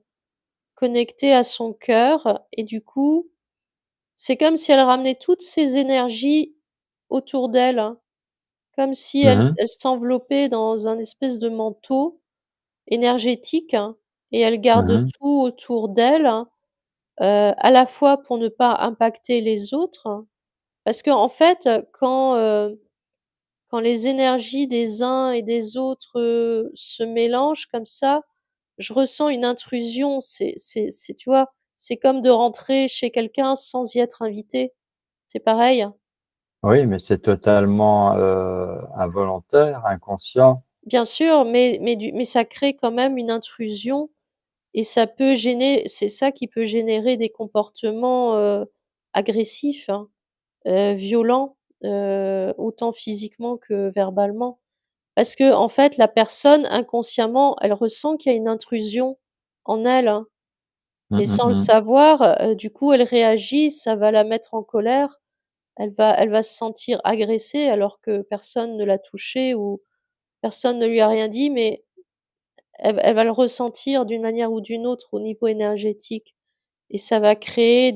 connecté à son cœur, et du coup, c'est comme si elle ramenait toutes ses énergies autour d'elle, hein. Comme si elle Mmh. s'enveloppait dans un espèce de manteau énergétique, hein, et elle garde Mmh. tout autour d'elle, hein, à la fois pour ne pas impacter les autres, hein. Parce qu'en fait, quand les énergies des uns et des autres, se mélangent comme ça, je ressens une intrusion. C'est tu vois? C'est comme de rentrer chez quelqu'un sans y être invité. C'est pareil. Oui, mais c'est totalement, involontaire, inconscient. Bien sûr, mais ça crée quand même une intrusion, et ça peut gêner. C'est ça qui peut générer des comportements, agressifs, hein, violents, autant physiquement que verbalement. Parce que en fait, la personne inconsciemment, elle ressent qu'il y a une intrusion en elle, hein, Mmh et mh sans le mh. savoir, du coup, elle réagit, ça va la mettre en colère. Elle va se sentir agressée alors que personne ne l'a touchée ou personne ne lui a rien dit, mais elle va le ressentir d'une manière ou d'une autre au niveau énergétique, et ça va créer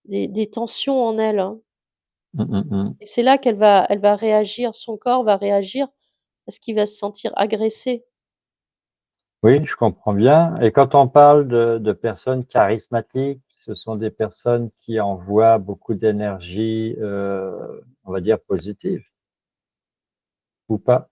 des tensions en elle, hein, Mmh mh mh. et c'est là qu'elle va réagir, son corps va réagir parce qu'il va se sentir agressé. Oui, je comprends bien et quand on parle de personnes charismatiques, ce sont des personnes qui envoient beaucoup d'énergie, on va dire positive ou pas?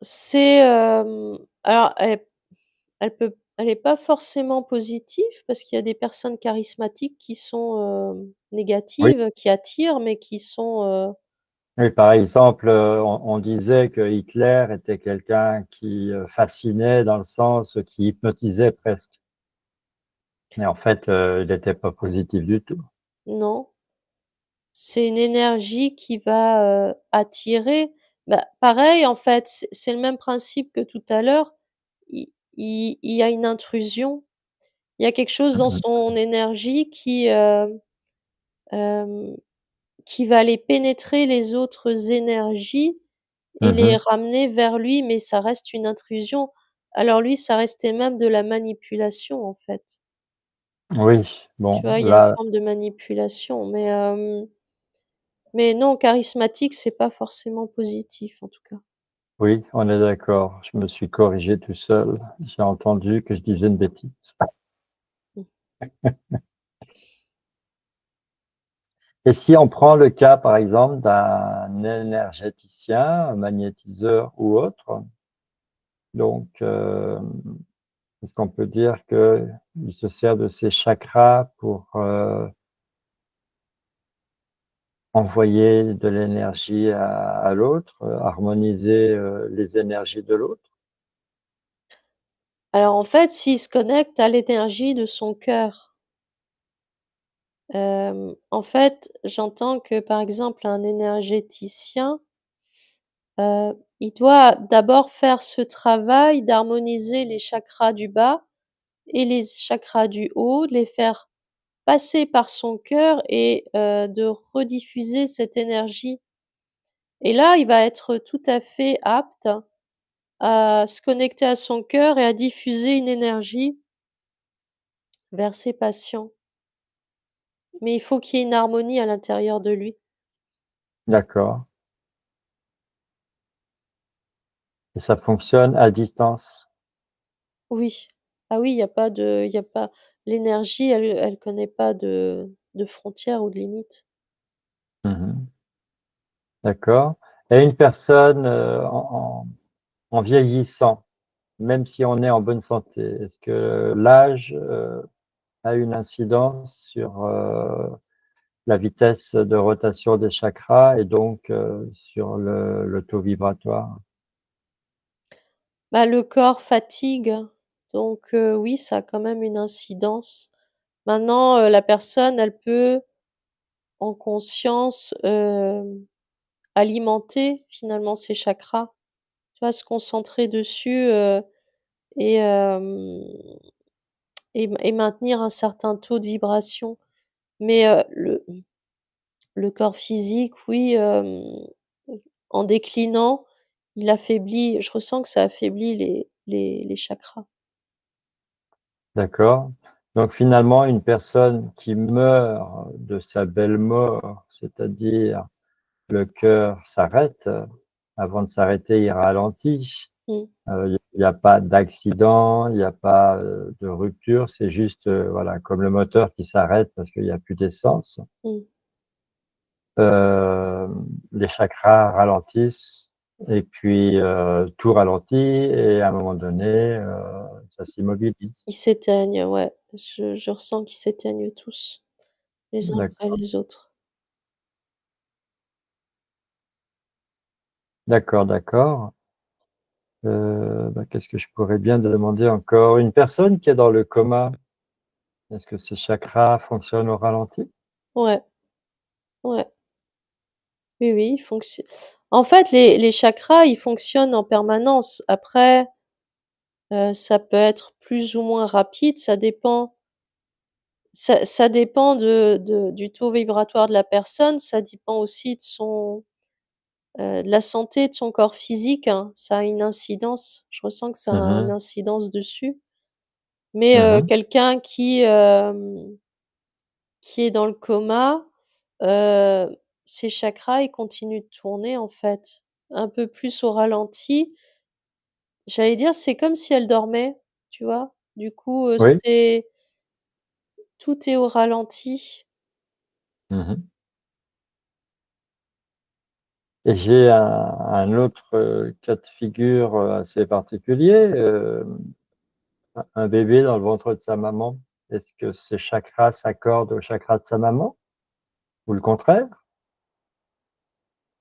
C'est, alors elle est pas forcément positive parce qu'il y a des personnes charismatiques qui sont, Oui, négatives, qui attirent, mais qui sont, oui, par exemple, on disait que Hitler était quelqu'un qui, fascinait dans le sens qui hypnotisait presque et en fait, il n'était pas positif du tout. non, c'est une énergie qui va, attirer. Bah, pareil en fait, c'est le même principe que tout à l'heure. Il y a une intrusion, il y a quelque chose dans Mmh mh. son énergie hem, qui va aller pénétrer les autres énergies et les Mmh. ramener vers lui, mais ça reste une intrusion. Alors lui, ça restait même de la manipulation, en fait. Oui, Tu bon vois? Il y a une là, forme de manipulation, mais non, charismatique, c'est pas forcément positif, en tout cas. oui, on est d'accord. Je me suis corrigé tout seul. J'ai entendu que je disais une bêtise. Mmh. Et si on prend le cas, par exemple, d'un énergéticien, un magnétiseur ou autre, donc, est-ce qu'on peut dire qu'il se sert de ses chakras pour, envoyer de l'énergie à l'autre, harmoniser, les énergies de l'autre? Alors, en fait, s'il se connecte à l'énergie de son cœur, en fait, j'entends que, par exemple, un énergéticien, il doit d'abord faire ce travail d'harmoniser les chakras du bas et les chakras du haut, de les faire passer par son cœur et de rediffuser cette énergie, et là, il va être tout à fait apte à se connecter à son cœur et à diffuser une énergie vers ses patients. Mais il faut qu'il y ait une harmonie à l'intérieur de lui. D'accord et ça fonctionne à distance? Oui. Ah oui, il y a pas l'énergie, elle connaît pas de frontières ou de limites. Mmh. D'accord et une personne, en vieillissant, même si on est en bonne santé, est-ce que l'âge, a une incidence sur, la vitesse de rotation des chakras et donc sur le taux vibratoire? Bah, le corps fatigue, donc oui, ça a quand même une incidence. Maintenant, la personne, elle peut, en conscience, alimenter finalement ses chakras. Tu vois? Se concentrer dessus, et et maintenir un certain taux de vibration. Mais le corps physique, oui, en déclinant, il affaiblit je ressens que ça affaiblit les chakras. D'accord. Donc finalement, une personne qui meurt de sa belle mort, c'est-à-dire le cœur s'arrête, avant de s'arrêter, il ralentit. Mmh, Il y a pas d'accident, il y a pas, de rupture, c'est juste, voilà, comme le moteur qui s'arrête parce qu'il y a plus d'essence. mmh. Les chakras ralentissent et puis, tout ralentit et à un moment donné, ça s'immobilise. Ils s'éteignent, ouais. Je ressens qu'ils s'éteignent tous, les uns après D'accord, les autres. d'accord, d'accord. Bah, qu'est-ce que je pourrais bien demander encore? Une personne qui est dans le coma, est-ce que ses chakras fonctionnent au ralenti? Ouais, ouais. Oui, oui, ils fonctionnent. En fait, les chakras, ils fonctionnent en permanence. Après, ça peut être plus ou moins rapide, ça dépend du taux vibratoire de la personne, ça dépend aussi de la santé de son corps physique, hein. Ça a une incidence. Je ressens que ça a une Mmh. incidence dessus. Mais, Mmh. quelqu'un qui est dans le coma, ses chakras, ils continuent de tourner, en fait, un peu plus au ralenti. J'allais dire, c'est comme si elle dormait, tu vois? Du coup, Oui. c'est tout est au ralenti. Mmh. Et j'ai un autre, cas de figure, assez particulier, un bébé dans le ventre de sa maman. Est-ce que ses chakras s'accordent aux chakras de sa maman ou le contraire?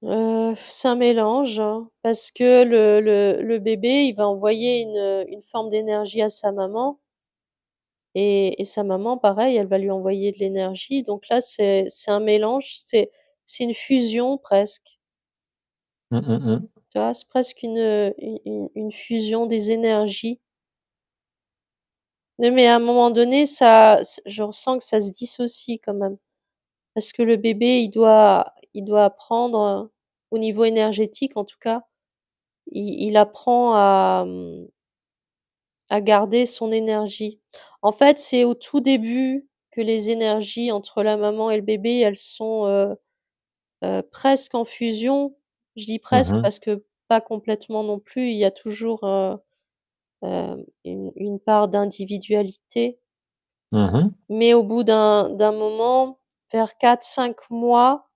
C'est un mélange, hein, parce que le bébé, il va envoyer une forme d'énergie à sa maman et sa maman, pareil, elle va lui envoyer de l'énergie. Donc là, c'est un mélange, c'est une fusion presque, Mmh, mmh mh. tu vois? C'est presque une fusion des énergies. Non, mais à un moment donné, je ressens que ça se dissocie quand même. Parce que le bébé, il doit apprendre, au niveau énergétique en tout cas, il apprend à garder son énergie. En fait, c'est au tout début que les énergies entre la maman et le bébé, elles sont, presque en fusion. Je dis presque Mmh. parce que pas complètement non plus, il y a toujours, une part d'individualité. Mmh. Mais au bout d'un moment, vers 4, 5 mois,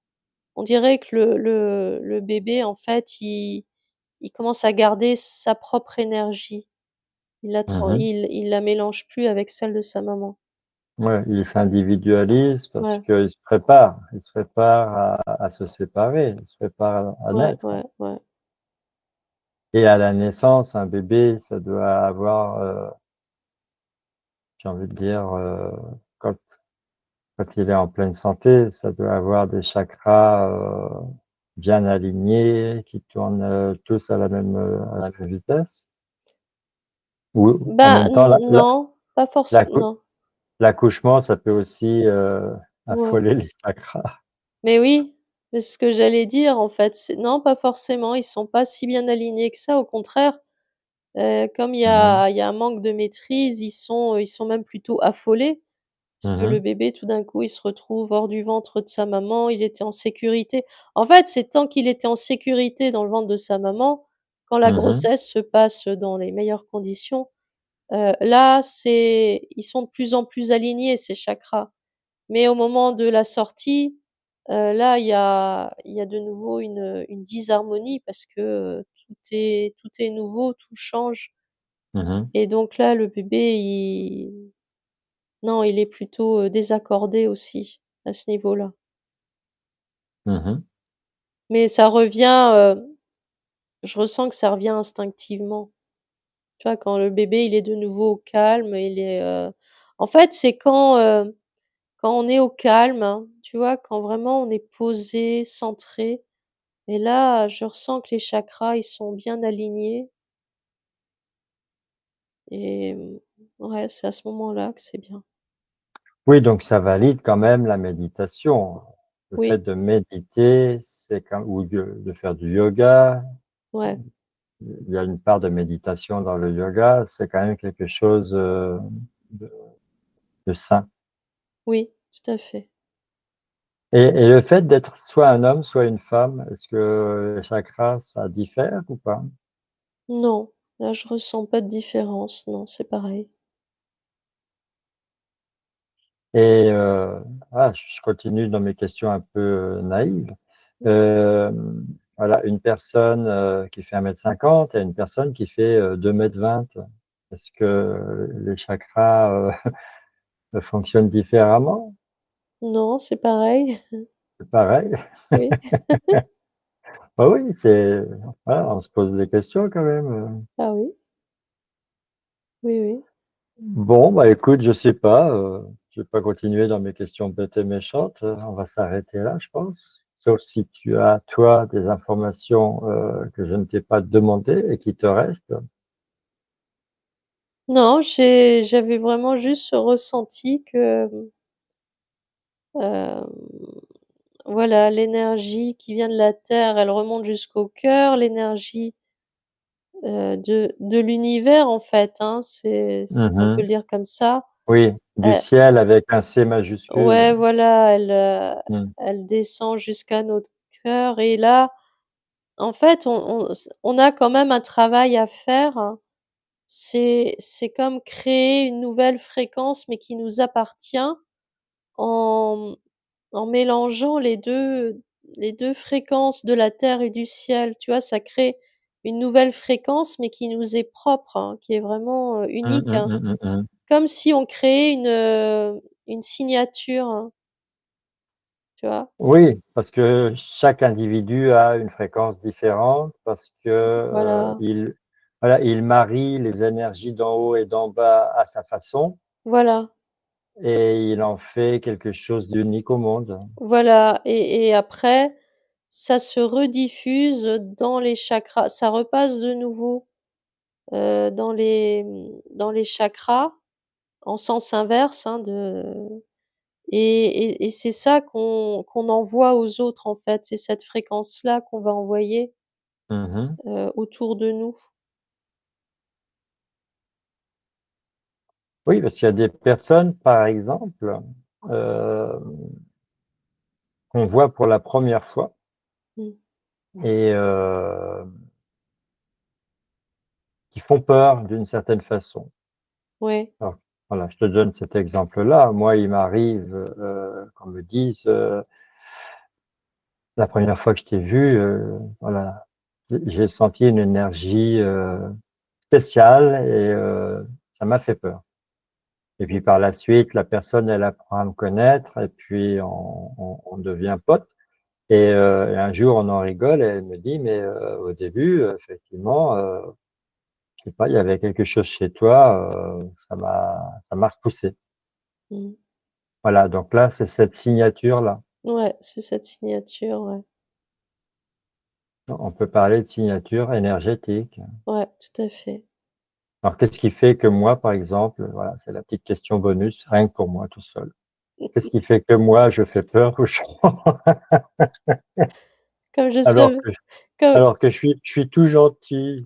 on dirait que le bébé, en fait, il commence à garder sa propre énergie. Mmh. Il la mélange plus avec celle de sa maman. Ouais, il s'individualise parce Ouais, qu'il se prépare à se séparer, il se prépare à ouais, naître ouais, ouais. et à la naissance, un bébé, ça doit avoir, j'ai envie de dire, quand quand il est en pleine santé, ça doit avoir des chakras, bien alignés, qui tournent, tous à la même vitesse? Ou en Bah, même temps, non, pas l'accou forcément. l'accouchement, ça peut aussi, Ouais. affoler les chakras. Mais oui, c'est ce que j'allais dire, en fait, c'est non, pas forcément, ils sont pas si bien alignés que ça, au contraire, comme il y Mmh mh. a il y a un manque de maîtrise, ils sont même plutôt affolés. Parce que Mmh. le bébé, tout d'un coup, il se retrouve hors du ventre de sa maman, il était en sécurité. En fait, c'est tant qu'il était en sécurité dans le ventre de sa maman, quand la Mmh. grossesse se passe dans les meilleures conditions, là, ils sont de plus en plus alignés, ces chakras. Mais au moment de la sortie, là, il y a de nouveau une disharmonie parce que, tout est nouveau, tout change Mmh. et donc là, le bébé, non, il est plutôt, désaccordé aussi, à ce niveau-là. Mmh. Mais ça revient, je ressens que ça revient instinctivement. Tu vois, quand le bébé, il est de nouveau au calme, il est, en fait, c'est quand on est au calme, hein, tu vois, quand vraiment on est posé, centré et là, je ressens que les chakras, ils sont bien alignés et ouais, c'est à ce moment-là que c'est bien. Oui, donc ça valide quand même la méditation. Le fait Oui, de méditer, c'est quand ou de faire du yoga, ouais, il y a une part de méditation dans le yoga, c'est quand même quelque chose, de de sain. oui, tout à fait. Et le fait d'être soit un homme, soit une femme, est-ce que les chakras, ça diffère ou pas? Non, là, je ressens pas de différence, non, c'est pareil. Et je continue dans mes questions un peu, naïves. Voilà, une personne, qui fait 1,50 m et une personne qui fait, 2,20 m. Est-ce que les chakras, fonctionnent différemment? Non, c'est pareil. C'est pareil? Oui. Bah oui, c'est voilà, on se pose des questions quand même, Ah oui, oui, oui. Bon, bah, écoute, je sais pas, je vais pas continuer dans mes questions bêtes et méchantes, on va s'arrêter là, je pense. Sauf si tu as, toi, des informations, que je ne t'ai pas demandées et qui te restent. Non, j'avais vraiment juste ce ressenti que, voilà, l'énergie qui vient de la terre, elle remonte jusqu'au cœur, l'énergie, de l'univers, en fait, hein, c'est on peut Mmh. le dire comme ça. Oui, du Heu, ciel avec un C majuscule. ouais, voilà, Mmh. elle descend jusqu'à notre cœur et là, en fait, on a quand même un travail à faire, hein. C'est comme créer une nouvelle fréquence, mais qui nous appartient en en mélangeant les deux fréquences de la terre et du ciel, tu vois? Ça crée une nouvelle fréquence, mais qui nous est propre, hein, qui est vraiment, Mmh, unique, mmh, hein. mmh, mmh, mmh. Comme si on créait une signature, hein, tu vois? Oui, parce que chaque individu a une fréquence différente, parce que, Voilà, il voilà, il marie les énergies d'en haut et d'en bas à sa façon. voilà, Et il en fait quelque chose d'unique au monde. voilà et après, ça se rediffuse dans les chakras. Ça repasse de nouveau, dans les chakras en sens inverse, hein, et c'est ça qu'on envoie aux autres, en fait. C'est cette fréquence-là qu'on va envoyer, Mmh. autour de nous. Oui, parce qu'il y a des personnes, par exemple, heu, qu'on voit pour la première fois Mmh. et qui font peur d'une certaine façon. Ouais, Alors voilà, je te donne cet exemple-là. Moi, il m'arrive, qu'on me dise, la première fois que je t'ai vu, voilà, j'ai senti une énergie, spéciale et ça m'a fait peur. Et puis par la suite, la personne, elle apprend à me connaître et puis on devient potes et un jour, on en rigole et elle me dit: «Mais au début, effectivement, je sais pas, il y avait quelque chose chez toi, ça m'a repoussé». mmh. Voilà, donc là, c'est cette signature-là. Ouais, c'est cette signature, ouais. On peut parler de signature énergétique. Ouais, tout à fait. Alors qu'est-ce qui fait que moi, par exemple, voilà, c'est la petite question bonus, rien que pour moi tout seul. Qu'est-ce qui fait que moi, je fais peur aux gens Comme je alors savais que comme je suis tout gentil?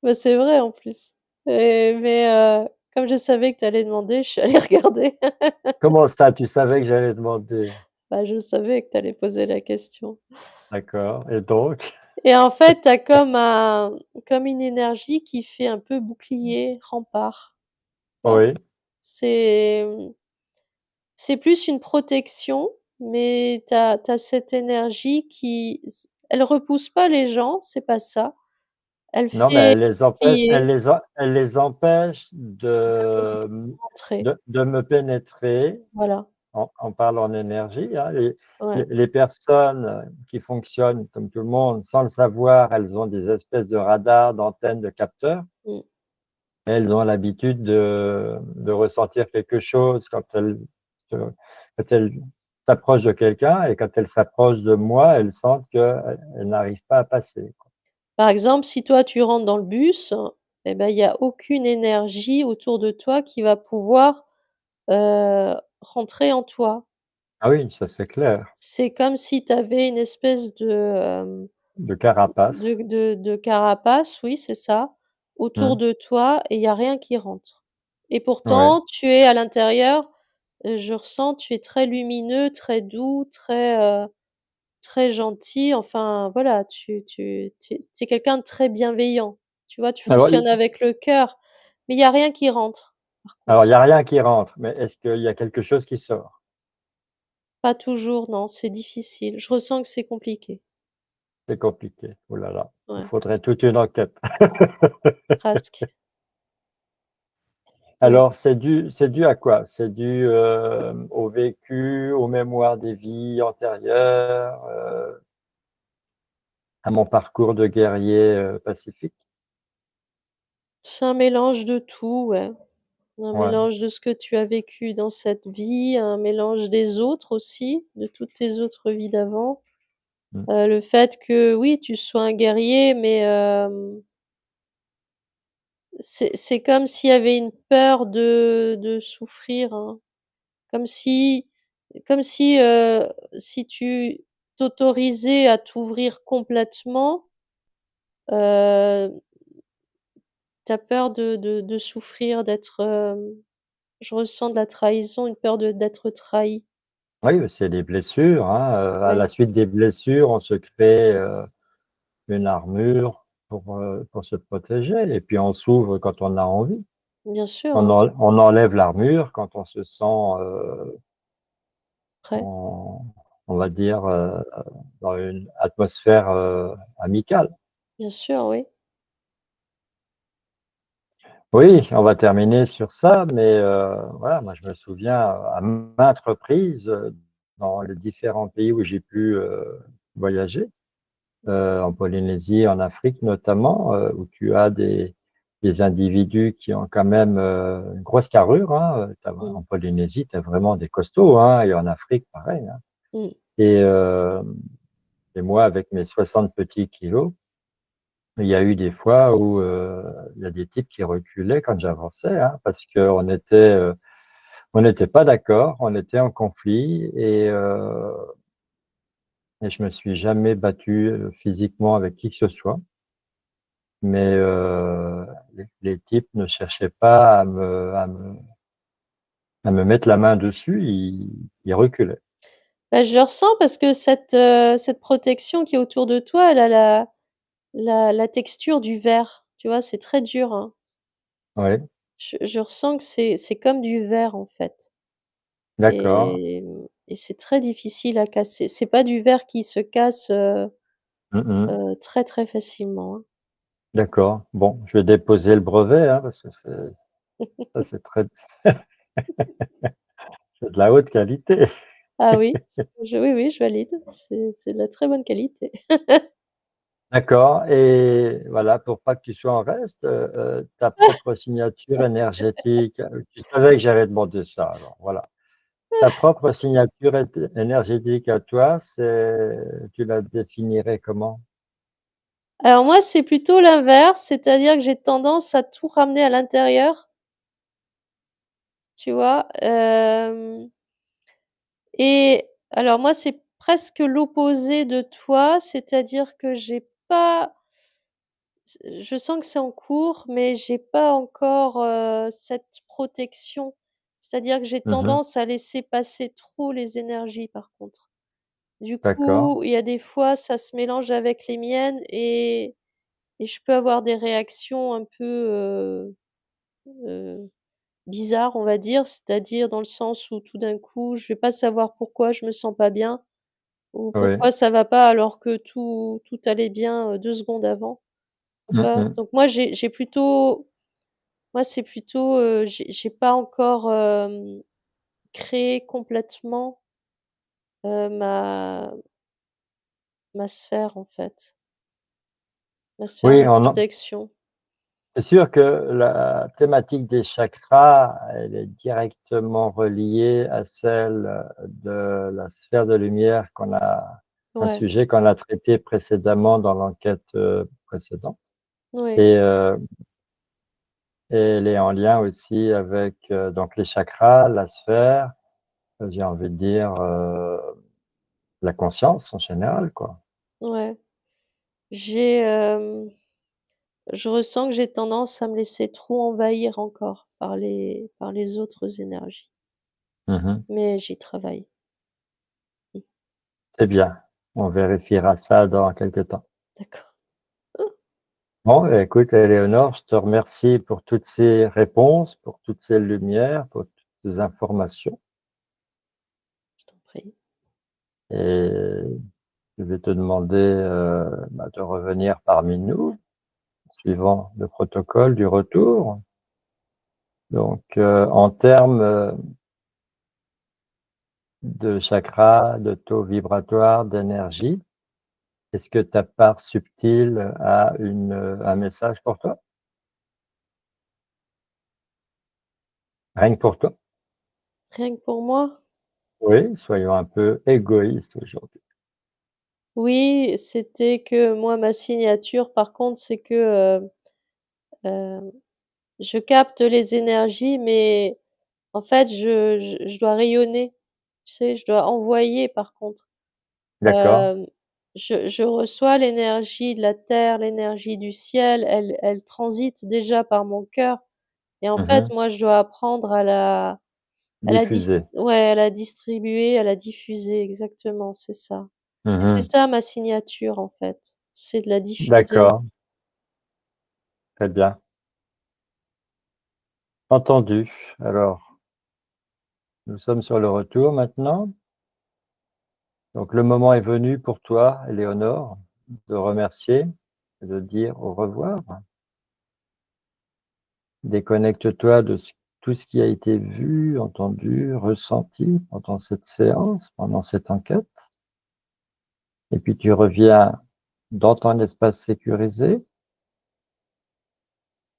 bah, c'est vrai, en plus mais comme je savais que tu allais demander, je suis allée regarder. Comment ça, tu savais que j'allais demander? Bah, je savais que tu allais poser la question D'accord et donc? et en fait, tu as comme une énergie qui fait un peu bouclier, rempart, tu vois? Oui, C'est, c'est plus une protection, mais tu as cette énergie qui elle repousse pas les gens, c'est pas ça. Elle non, mais fait elle plier, les empêche de, rentrer, de me pénétrer voilà. on parle en énergie, hein. Ouais. Les personnes qui fonctionnent comme tout le monde, sans le savoir, elles ont des espèces de radars, d'antennes, de capteurs. Mmh. Elles ont l'habitude de ressentir quelque chose quand elles s'approchent de quelqu'un et quand elles s'approchent de moi, elles sentent qu'elles n'arrivent pas à passer. Par exemple, si toi tu rentres dans le bus, et ben, il y a aucune énergie autour de toi qui va pouvoir, rentrer en toi. Ah oui, ça c'est clair, C'est comme si tu avais une espèce de carapace. de carapace, oui, c'est ça, autour Mmh. de toi et il y a rien qui rentre. Et Ouais. pourtant, tu es à l'intérieur, je ressens, tu es très lumineux, très doux, très gentil, enfin voilà, tu es quelqu'un de très bienveillant. Tu vois? Tu Alors il fonctionnes avec le cœur, mais il y a rien qui rentre, par alors il contre. y a rien qui rentre, mais est-ce qu'il y a quelque chose qui sort? Pas toujours, non, c'est difficile. Je ressens que c'est compliqué. C'est compliqué. Oh là là, il Ouais, faudrait toute une enquête. presque. Ouais. Alors c'est dû à quoi? C'est dû, au vécu, aux mémoires des vies antérieures, à mon parcours de guerrier, pacifique? C'est un mélange de tout, ouais. Un Ouais. mélange de ce que tu as vécu dans cette vie, un mélange des autres aussi, de toutes tes autres vies d'avant. Mmh. Le fait que oui, tu sois un guerrier, mais c'est comme s'il y avait une peur de souffrir, hein. Comme si, si tu t'autorisais à t'ouvrir complètement, heu, tu as peur de souffrir, je ressens de la trahison, une peur d'être trahi. Oui, c'est des blessures, hein, à Oui, la suite des blessures, on se crée, une armure pour se protéger et puis on s'ouvre quand on a envie. bien sûr, hein, On enlève l'armure quand on se sent, après. en on va dire, dans une atmosphère, amicale. Bien sûr, oui. Oui, on va terminer sur ça, mais voilà, moi je me souviens à maintes reprises, dans les différents pays où j'ai pu, voyager, en Polynésie, en Afrique notamment, où tu as des individus qui ont quand même, une grosse carrure, hein, Mmh. en Polynésie, tu as vraiment des costauds, hein, et en Afrique pareil, hein, Mmh. et et moi avec mes 60 petits kilos, il y a eu des fois où, il y a des types qui reculaient quand j'avançais, hein, parce on n'était pas d'accord, on était en conflit et je me suis jamais battu, physiquement avec qui que ce soit. Mais les types ne cherchaient pas à me mettre la main dessus, ils reculaient. Bah, je le ressens parce que cette protection qui est autour de toi, elle a la texture du verre, tu vois? C'est très dur, hein. Oui, Je ressens que c'est comme du verre, en fait d'accord. et c'est très difficile à casser. C'est pas du verre qui se casse, Mmh mh. très, très facilement, hein. D'accord. Bon, je vais déposer le brevet, hein, parce que c'est très c'est de la haute qualité. Ah oui, oui, oui, je valide. C'est de la très bonne qualité. D'accord et voilà, pour pas que tu sois en reste, ta propre signature énergétique, tu savais que j'allais demander ça alors, voilà. Ta propre signature énergétique à toi, tu la définirais comment? Alors moi, c'est plutôt l'inverse, c'est-à-dire que j'ai tendance à tout ramener à l'intérieur, tu vois? Et alors moi, c'est presque l'opposé de toi, c'est-à-dire que j'ai pas je sens que c'est en cours, mais j'ai pas encore, cette protection. C'est-à-dire que j'ai Mmh mh. tendance à laisser passer trop les énergies, par contre. Du D'accord, coup, il y a des fois, ça se mélange avec les miennes et je peux avoir des réactions un peu, heu, bizarres, on va dire. C'est-à-dire dans le sens où tout d'un coup, je vais pas savoir pourquoi je me sens pas bien ou oui. pourquoi ça va pas alors que tout allait bien, 2 secondes avant, tu Mmh vois? mh. Donc j'ai plutôt moi, c'est plutôt, j'ai pas encore, créer complètement, ma sphère, en fait, ma sphère Oui, de protection. c'est sûr que la thématique des chakras, elle est directement reliée à celle, de la sphère de lumière un Ouais, sujet qu'on a traité précédemment dans l'enquête, précédente ouais, et elle est en lien aussi avec, donc les chakras, la sphère, j'ai envie de dire, la conscience en général, quoi. ouais. J'ai, je ressens que j'ai tendance à me laisser trop envahir encore par les autres énergies, Mmh. mais j'y travaille. Mmh, C'est bien. On vérifiera ça dans quelque temps. d'accord. Bon, écoute, Éléonore, je te remercie pour toutes ces réponses, pour toutes ces lumières, pour toutes ces informations Je t'en prie. et je vais te demander, de revenir parmi nous, suivant le protocole du retour. Donc, en termes, de chakras, de taux vibratoire, d'énergie, est-ce que ta part subtile a un message pour toi? Rien que pour toi? Rien que pour moi? Oui, soyons un peu égoïstes aujourd'hui. Oui, c'était que moi, ma signature, par contre, c'est que, heu, je capte les énergies, mais en fait, je dois rayonner. Tu sais, je dois envoyer, par contre. D'accord. Hem, je reçois l'énergie de la terre, l'énergie du ciel, elle transite déjà par mon cœur et en fait, Mmh. moi, je dois apprendre à la dis Diffuser. ouais, à la distribuer, à la diffuser, exactement, c'est ça. Et c'est Mmh. ça ma signature, en fait, c'est de la diffuser. D'accord, très bien. Entendu. Alors, nous sommes sur le retour maintenant. Donc le moment est venu pour toi, Éléonore, de remercier et de dire au revoir. Déconnecte-toi de tout ce qui a été vu, entendu, ressenti pendant cette séance, pendant cette enquête. Et puis tu reviens dans ton espace sécurisé.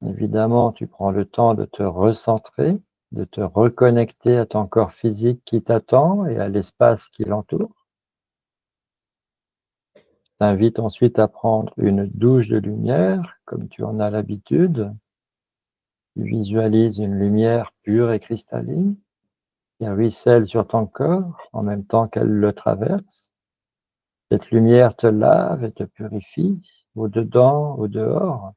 Évidemment, tu prends le temps de te recentrer, de te reconnecter à ton corps physique qui t'attend et à l'espace qui l'entoure. T'invites ensuite à prendre une douche de lumière, comme tu en as l'habitude. Tu visualises une lumière pure et cristalline qui ruisselle sur ton corps en même temps qu'elle le traverse. Cette lumière te lave et te purifie, au-dedans, au dehors.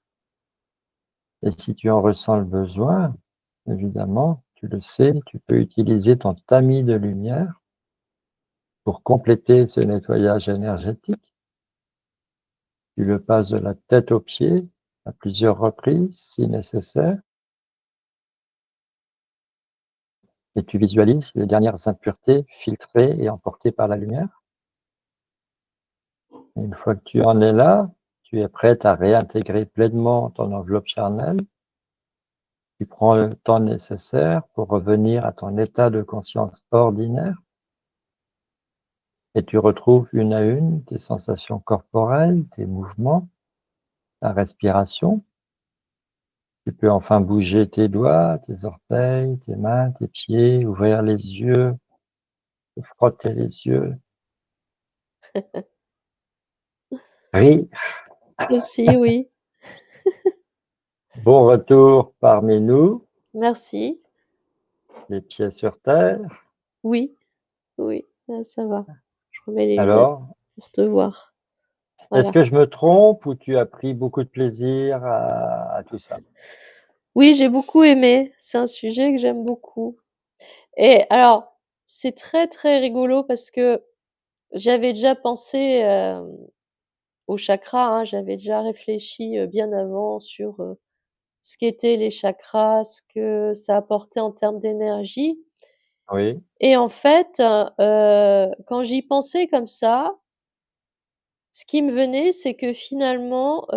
Et si tu en ressens le besoin, évidemment, tu le sais, tu peux utiliser ton tamis de lumière pour compléter ce nettoyage énergétique. Tu le passes de la tête aux pieds à plusieurs reprises si nécessaire et tu visualises les dernières impuretés filtrées et emportées par la lumière. Et une fois que tu en es là, tu es prête à réintégrer pleinement ton enveloppe charnelle. Tu prends le temps nécessaire pour revenir à ton état de conscience ordinaire et tu retrouves une à une tes sensations corporelles, tes mouvements, ta respiration. Tu peux enfin bouger tes doigts, tes orteils, tes mains, tes pieds, ouvrir les yeux, te frotter les yeux, rire. Aussi, oui. Bon retour parmi nous, Merci. les pieds sur terre. Oui, oui, ça va. Je remets les lunettes Alors, pour te voir. est-ce Voilà. que je me trompe ou tu as pris beaucoup de plaisir à tout ça? Oui, j'ai beaucoup aimé. C'est un sujet que j'aime beaucoup et alors, c'est très, très rigolo parce que j'avais déjà pensé, aux chakras, hein. J'avais déjà réfléchi, bien avant sur, ce qu'étaient les chakras, ce que ça apportait en termes d'énergie Oui, et en fait, quand j'y pensais comme ça, ce qui me venait, c'est que finalement,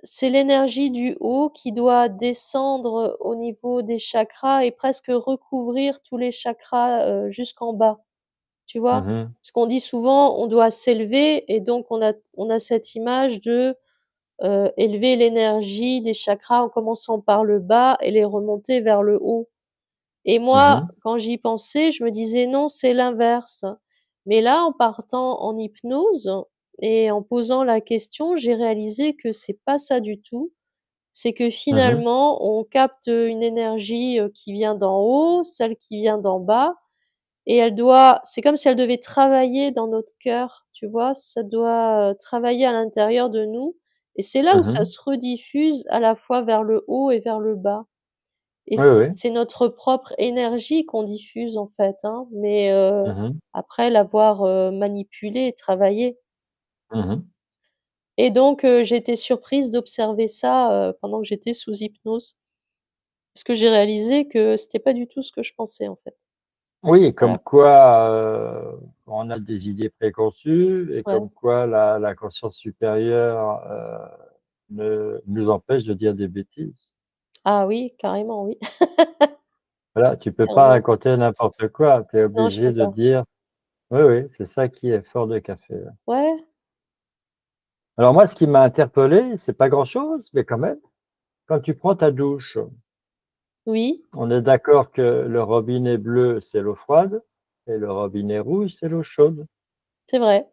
c'est l'énergie du haut qui doit descendre au niveau des chakras et presque recouvrir tous les chakras, jusqu'en bas, tu vois? Mmh. Parce qu'on dit souvent: «On doit s'élever» et donc on a cette image de, élever l'énergie des chakras en commençant par le bas et les remonter vers le haut. Et moi, Mmh. quand j'y pensais, je me disais: «Non, c'est l'inverse». Mais là, en partant en hypnose et en posant la question, j'ai réalisé que c'est pas ça du tout. C'est que Mmh. finalement, on capte, une énergie, qui vient d'en haut, celle qui vient d'en bas et c'est comme si elle devait travailler dans notre cœur, tu vois? Ça doit, travailler à l'intérieur de nous et c'est là où ça Mmh. se rediffuse à la fois vers le haut et vers le bas. Et Oui, oui. c'est notre propre énergie qu'on diffuse en fait, hein, mais Mmh. après l'avoir, manipulée et travaillée Mmh. et donc j'ai été surprise d'observer ça, pendant que j'étais sous hypnose. Parce que j'ai réalisé que c'était pas du tout ce que je pensais en fait. Oui, Voilà, comme quoi, on a des idées préconçues et ouais. comme quoi la conscience supérieure, nous empêche de dire des bêtises. Ah oui, carrément oui, Voilà, tu peux pas clairement. raconter n'importe quoi, tu es Non, je obligé peux de pas. dire oui, oui, c'est ça qui est fort de café, ouais. Ouais, Alors moi, ce qui m'a interpellé, c'est pas grand-chose, mais quand même, quand tu prends ta douche, oui, on est d'accord que le robinet bleu, c'est l'eau froide et le robinet rouge, c'est l'eau chaude c'est vrai.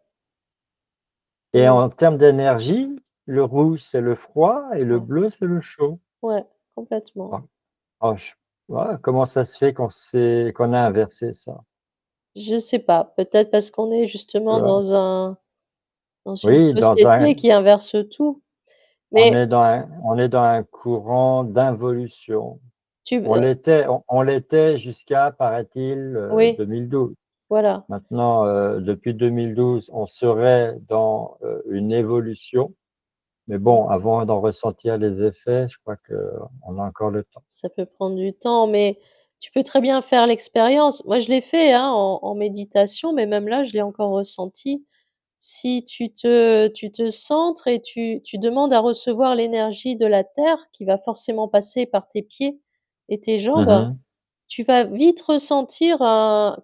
et Mmh. en termes d'énergie, le rouge, c'est le froid et le Ouais, bleu, c'est le chaud. ouais, complètement. Ah, ah, je ouais, comment ça se fait qu'on a inversé ça? Je sais pas, peut-être parce qu'on est Tu justement vois? dans une Oui, dans un société qui inverse tout. Mais on est dans un courant d'involution. tu On l'était jusqu'à, paraît-il, oui, 2012. voilà, Maintenant, depuis 2012, on serait dans, une évolution, mais mmh, bon, avant d'en ressentir les effets, je crois qu'on a encore le temps. ça peut prendre du temps, mais tu peux très bien faire l'expérience. Moi, je l'ai fait, hein, en méditation, mais même là, je l'ai encore ressenti. Si tu te centres et tu demandes à recevoir l'énergie de la terre qui va forcément passer par tes pieds et tes Mmh jambes, mh. tu vas vite ressentir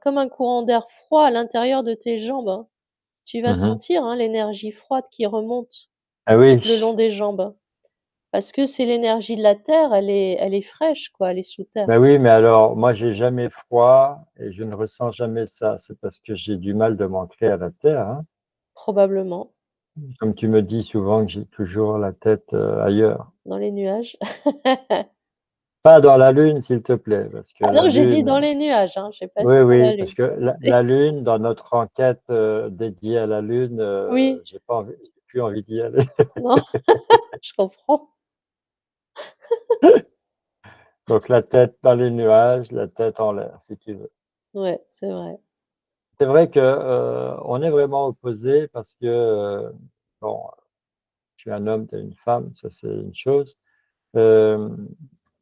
comme un courant d'air froid à l'intérieur de tes jambes, hein. Tu vas Mmh. sentir, hein, l'énergie froide qui remonte Ah oui, le long des jambes. Parce que c'est l'énergie de la terre, elle est fraîche quoi, elle est sous terre. bah oui, mais alors moi j'ai jamais froid et je ne ressens jamais ça. C'est parce que j'ai du mal de m'ancrer à la terre, hein. Probablement, Comme tu me dis souvent que j'ai toujours la tête, ailleurs. dans les nuages. Pas dans la lune, s'il te plaît, parce que Ah la non, j'ai dit dans lune les nuages, hein, j'ai pas dit oui, dans oui, la parce lune. que la lune, dans notre enquête, dédiée à la lune, Oui, j'ai plus envie d'y aller. non, je comprends. Donc la tête dans les nuages, la tête en l'air, si tu veux. Ouais, c'est vrai. C'est vrai que, on est vraiment opposés parce que, bon, je suis un homme, tu es une femme, ça c'est une chose. Hem,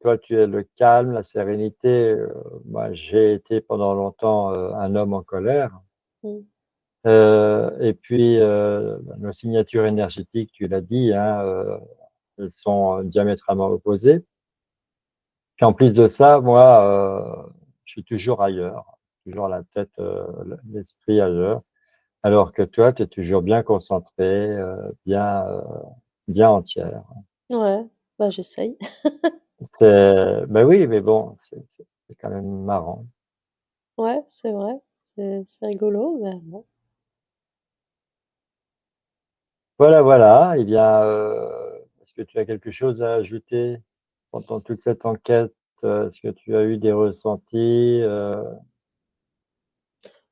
Toi, tu es le calme, la sérénité, moi j'ai été pendant longtemps, un homme en colère. Mmh. Et puis, bah, nos signatures énergétiques, tu l'as dit, hein, elles sont, diamétralement opposées. Puis en plus de ça, moi, je suis toujours ailleurs, toujours la tête, l'esprit ailleurs, alors que toi, tu es toujours bien concentrée, bien entière. Ouais, bah, j'essaye. Ben oui, mais bon, c'est quand même marrant. Ouais, c'est vrai, c'est rigolo, mais bon. Voilà, voilà, eh bien, est-ce que tu as quelque chose à ajouter pendant toute cette enquête? Est-ce que tu as eu des ressentis,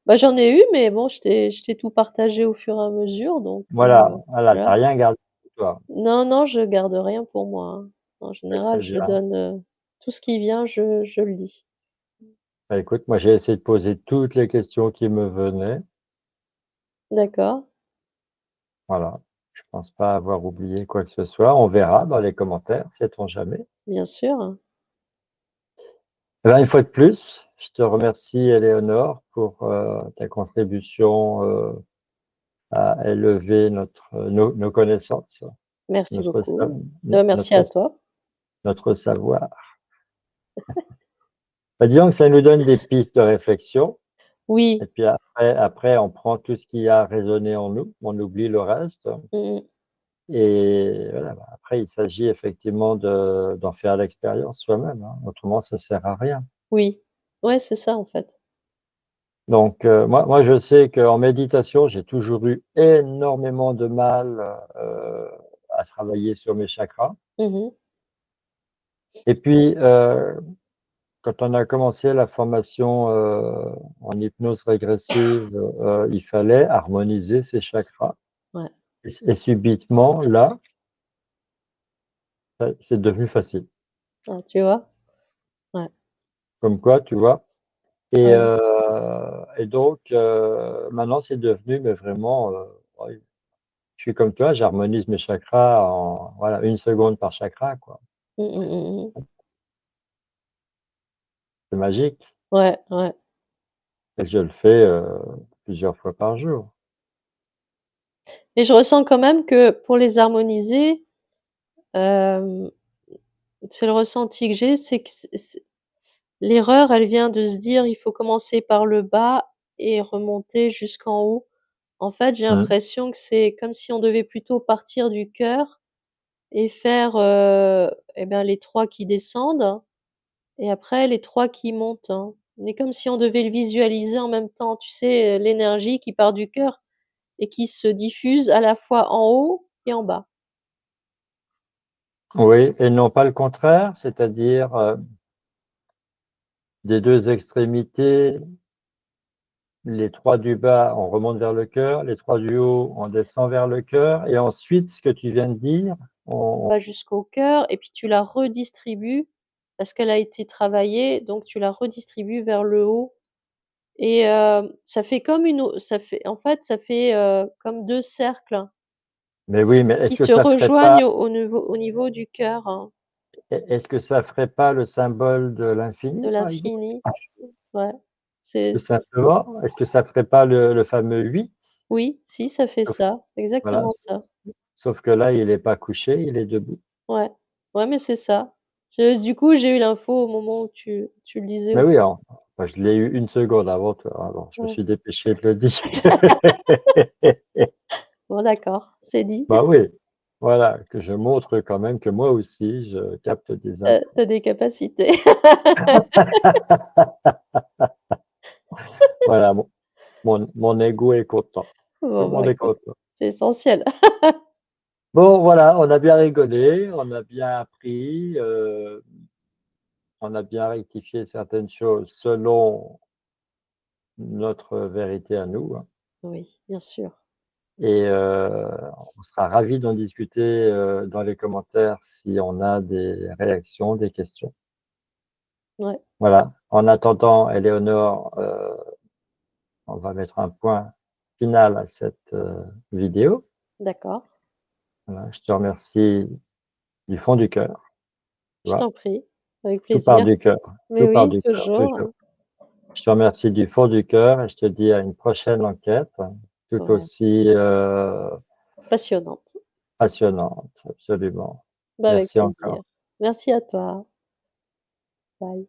Bah, j'en ai eu, mais bon, je t'ai tout partagé au fur et à mesure, donc voilà, voilà, tu voilà. as rien gardé pour toi. Non, non, je garde rien pour moi, hein. En C'est général, très je bien. donne, tout ce qui vient, je le dis. Bah, écoute, moi, j'ai essayé de poser toutes les questions qui me venaient. D'accord, Voilà, je pense pas avoir oublié quoi que ce soit. On verra dans les commentaires, sait-on jamais. bien sûr. Eh ben, une fois de plus, je te remercie Éléonore pour, ta contribution, à élever nos connaissances. Merci notre sa beaucoup. no Merci à notre toi. notre savoir. Bah, disons que ça nous donne des pistes de réflexion et Oui. puis après on prend tout ce qui a résonné en nous, on oublie le reste Mmh mh. et voilà, bah, après il s'agit effectivement d'en faire l'expérience soi-même, hein, autrement ça sert à rien. Oui. Ouais, c'est ça, en fait. Donc moi je sais qu'en méditation, j'ai toujours eu énormément de mal, à travailler sur mes chakras Mmh mh. et puis, quand on a commencé la formation, en hypnose régressive, il fallait harmoniser ses chakras Ouais. et subitement là, c'est devenu facile. Ah, tu vois? Ouais. Comme quoi, tu vois? Ouais. Et donc maintenant c'est devenu mais vraiment, ouais, je suis comme toi, j'harmonise mes chakras en voilà, 1 seconde par chakra, quoi. Mmh mh, mmh mh. C'est magique Ouais, ouais. et je le fais, plusieurs fois par jour. Et je ressens quand même que pour les harmoniser, hem, c'est le ressenti que j'ai, c'est que c'est l'erreur, elle vient de se dire: «Il faut commencer par le bas et remonter jusqu'en haut». En fait, j'ai Mmh. l'impression que c'est comme si on devait plutôt partir du cœur et faire, et ben, les 3 qui descendent et après les 3 qui montent, hein. Mais comme si on devait le visualiser en même temps, tu sais, l'énergie qui part du cœur et qui se diffuse à la fois en haut et en bas. Oui et non pas le contraire, c'est-à-dire, des 2 extrémités, les 3 du bas, on remonte vers le cœur, les 3 du haut, on descend vers le cœur et ensuite ce que tu viens de dire, on Va jusqu'au cœur et puis tu la redistribues parce qu'elle a été travaillée, donc tu la redistribues vers le haut et ça fait comme une au ça fait en fait, ça fait, comme 2 cercles mais oui, mais qui est-ce que se ça ferait pas rejoignent au niveau du cœur, hein, est-ce que ça ferait pas le symbole de de l'infini, par exemple? l'infini. Ouais, c'est Tout simplement, est-ce que ça ferait pas le fameux 8? oui, si, ça fait Sauf ça, voilà, exactement ça. sauf que là, il est pas couché, il est debout. Ouais, ouais, mais c'est ça. Je du coup, j'ai eu l'info au moment où tu le disais Mais oui, aussi. en moi je l'ai eu 1 seconde avant toi, alors je me Ouais. suis dépêché de le dire. Bon d'accord, c'est dit. Bah oui, voilà, que je montre quand même que moi aussi je capte des Tu infos. as des capacités. Voilà, mon ego est content. Tout Bon, le bah, monde est écoute, content. c'est essentiel. Bon voilà, on a bien rigolé, on a bien appris, on a bien rectifié certaines choses selon notre vérité à nous, hein Oui, bien sûr. et on sera ravis d'en discuter, dans les commentaires si on a des réactions, des questions. Ouais, Voilà. En attendant, Éléonore, on va mettre un point final à cette, vidéo. d'accord. Voilà, je te remercie du fond du cœur, tu Je vois? t'en prie, avec Tout part plaisir. du cœur, Mais tout part oui, du cœur, toujours. toujours. Je te remercie du fond du cœur et je te dis à une prochaine enquête, tout Ouais, aussi, passionnante. passionnante, absolument. Bah, avec Merci plaisir. encore. Merci à toi. Bye.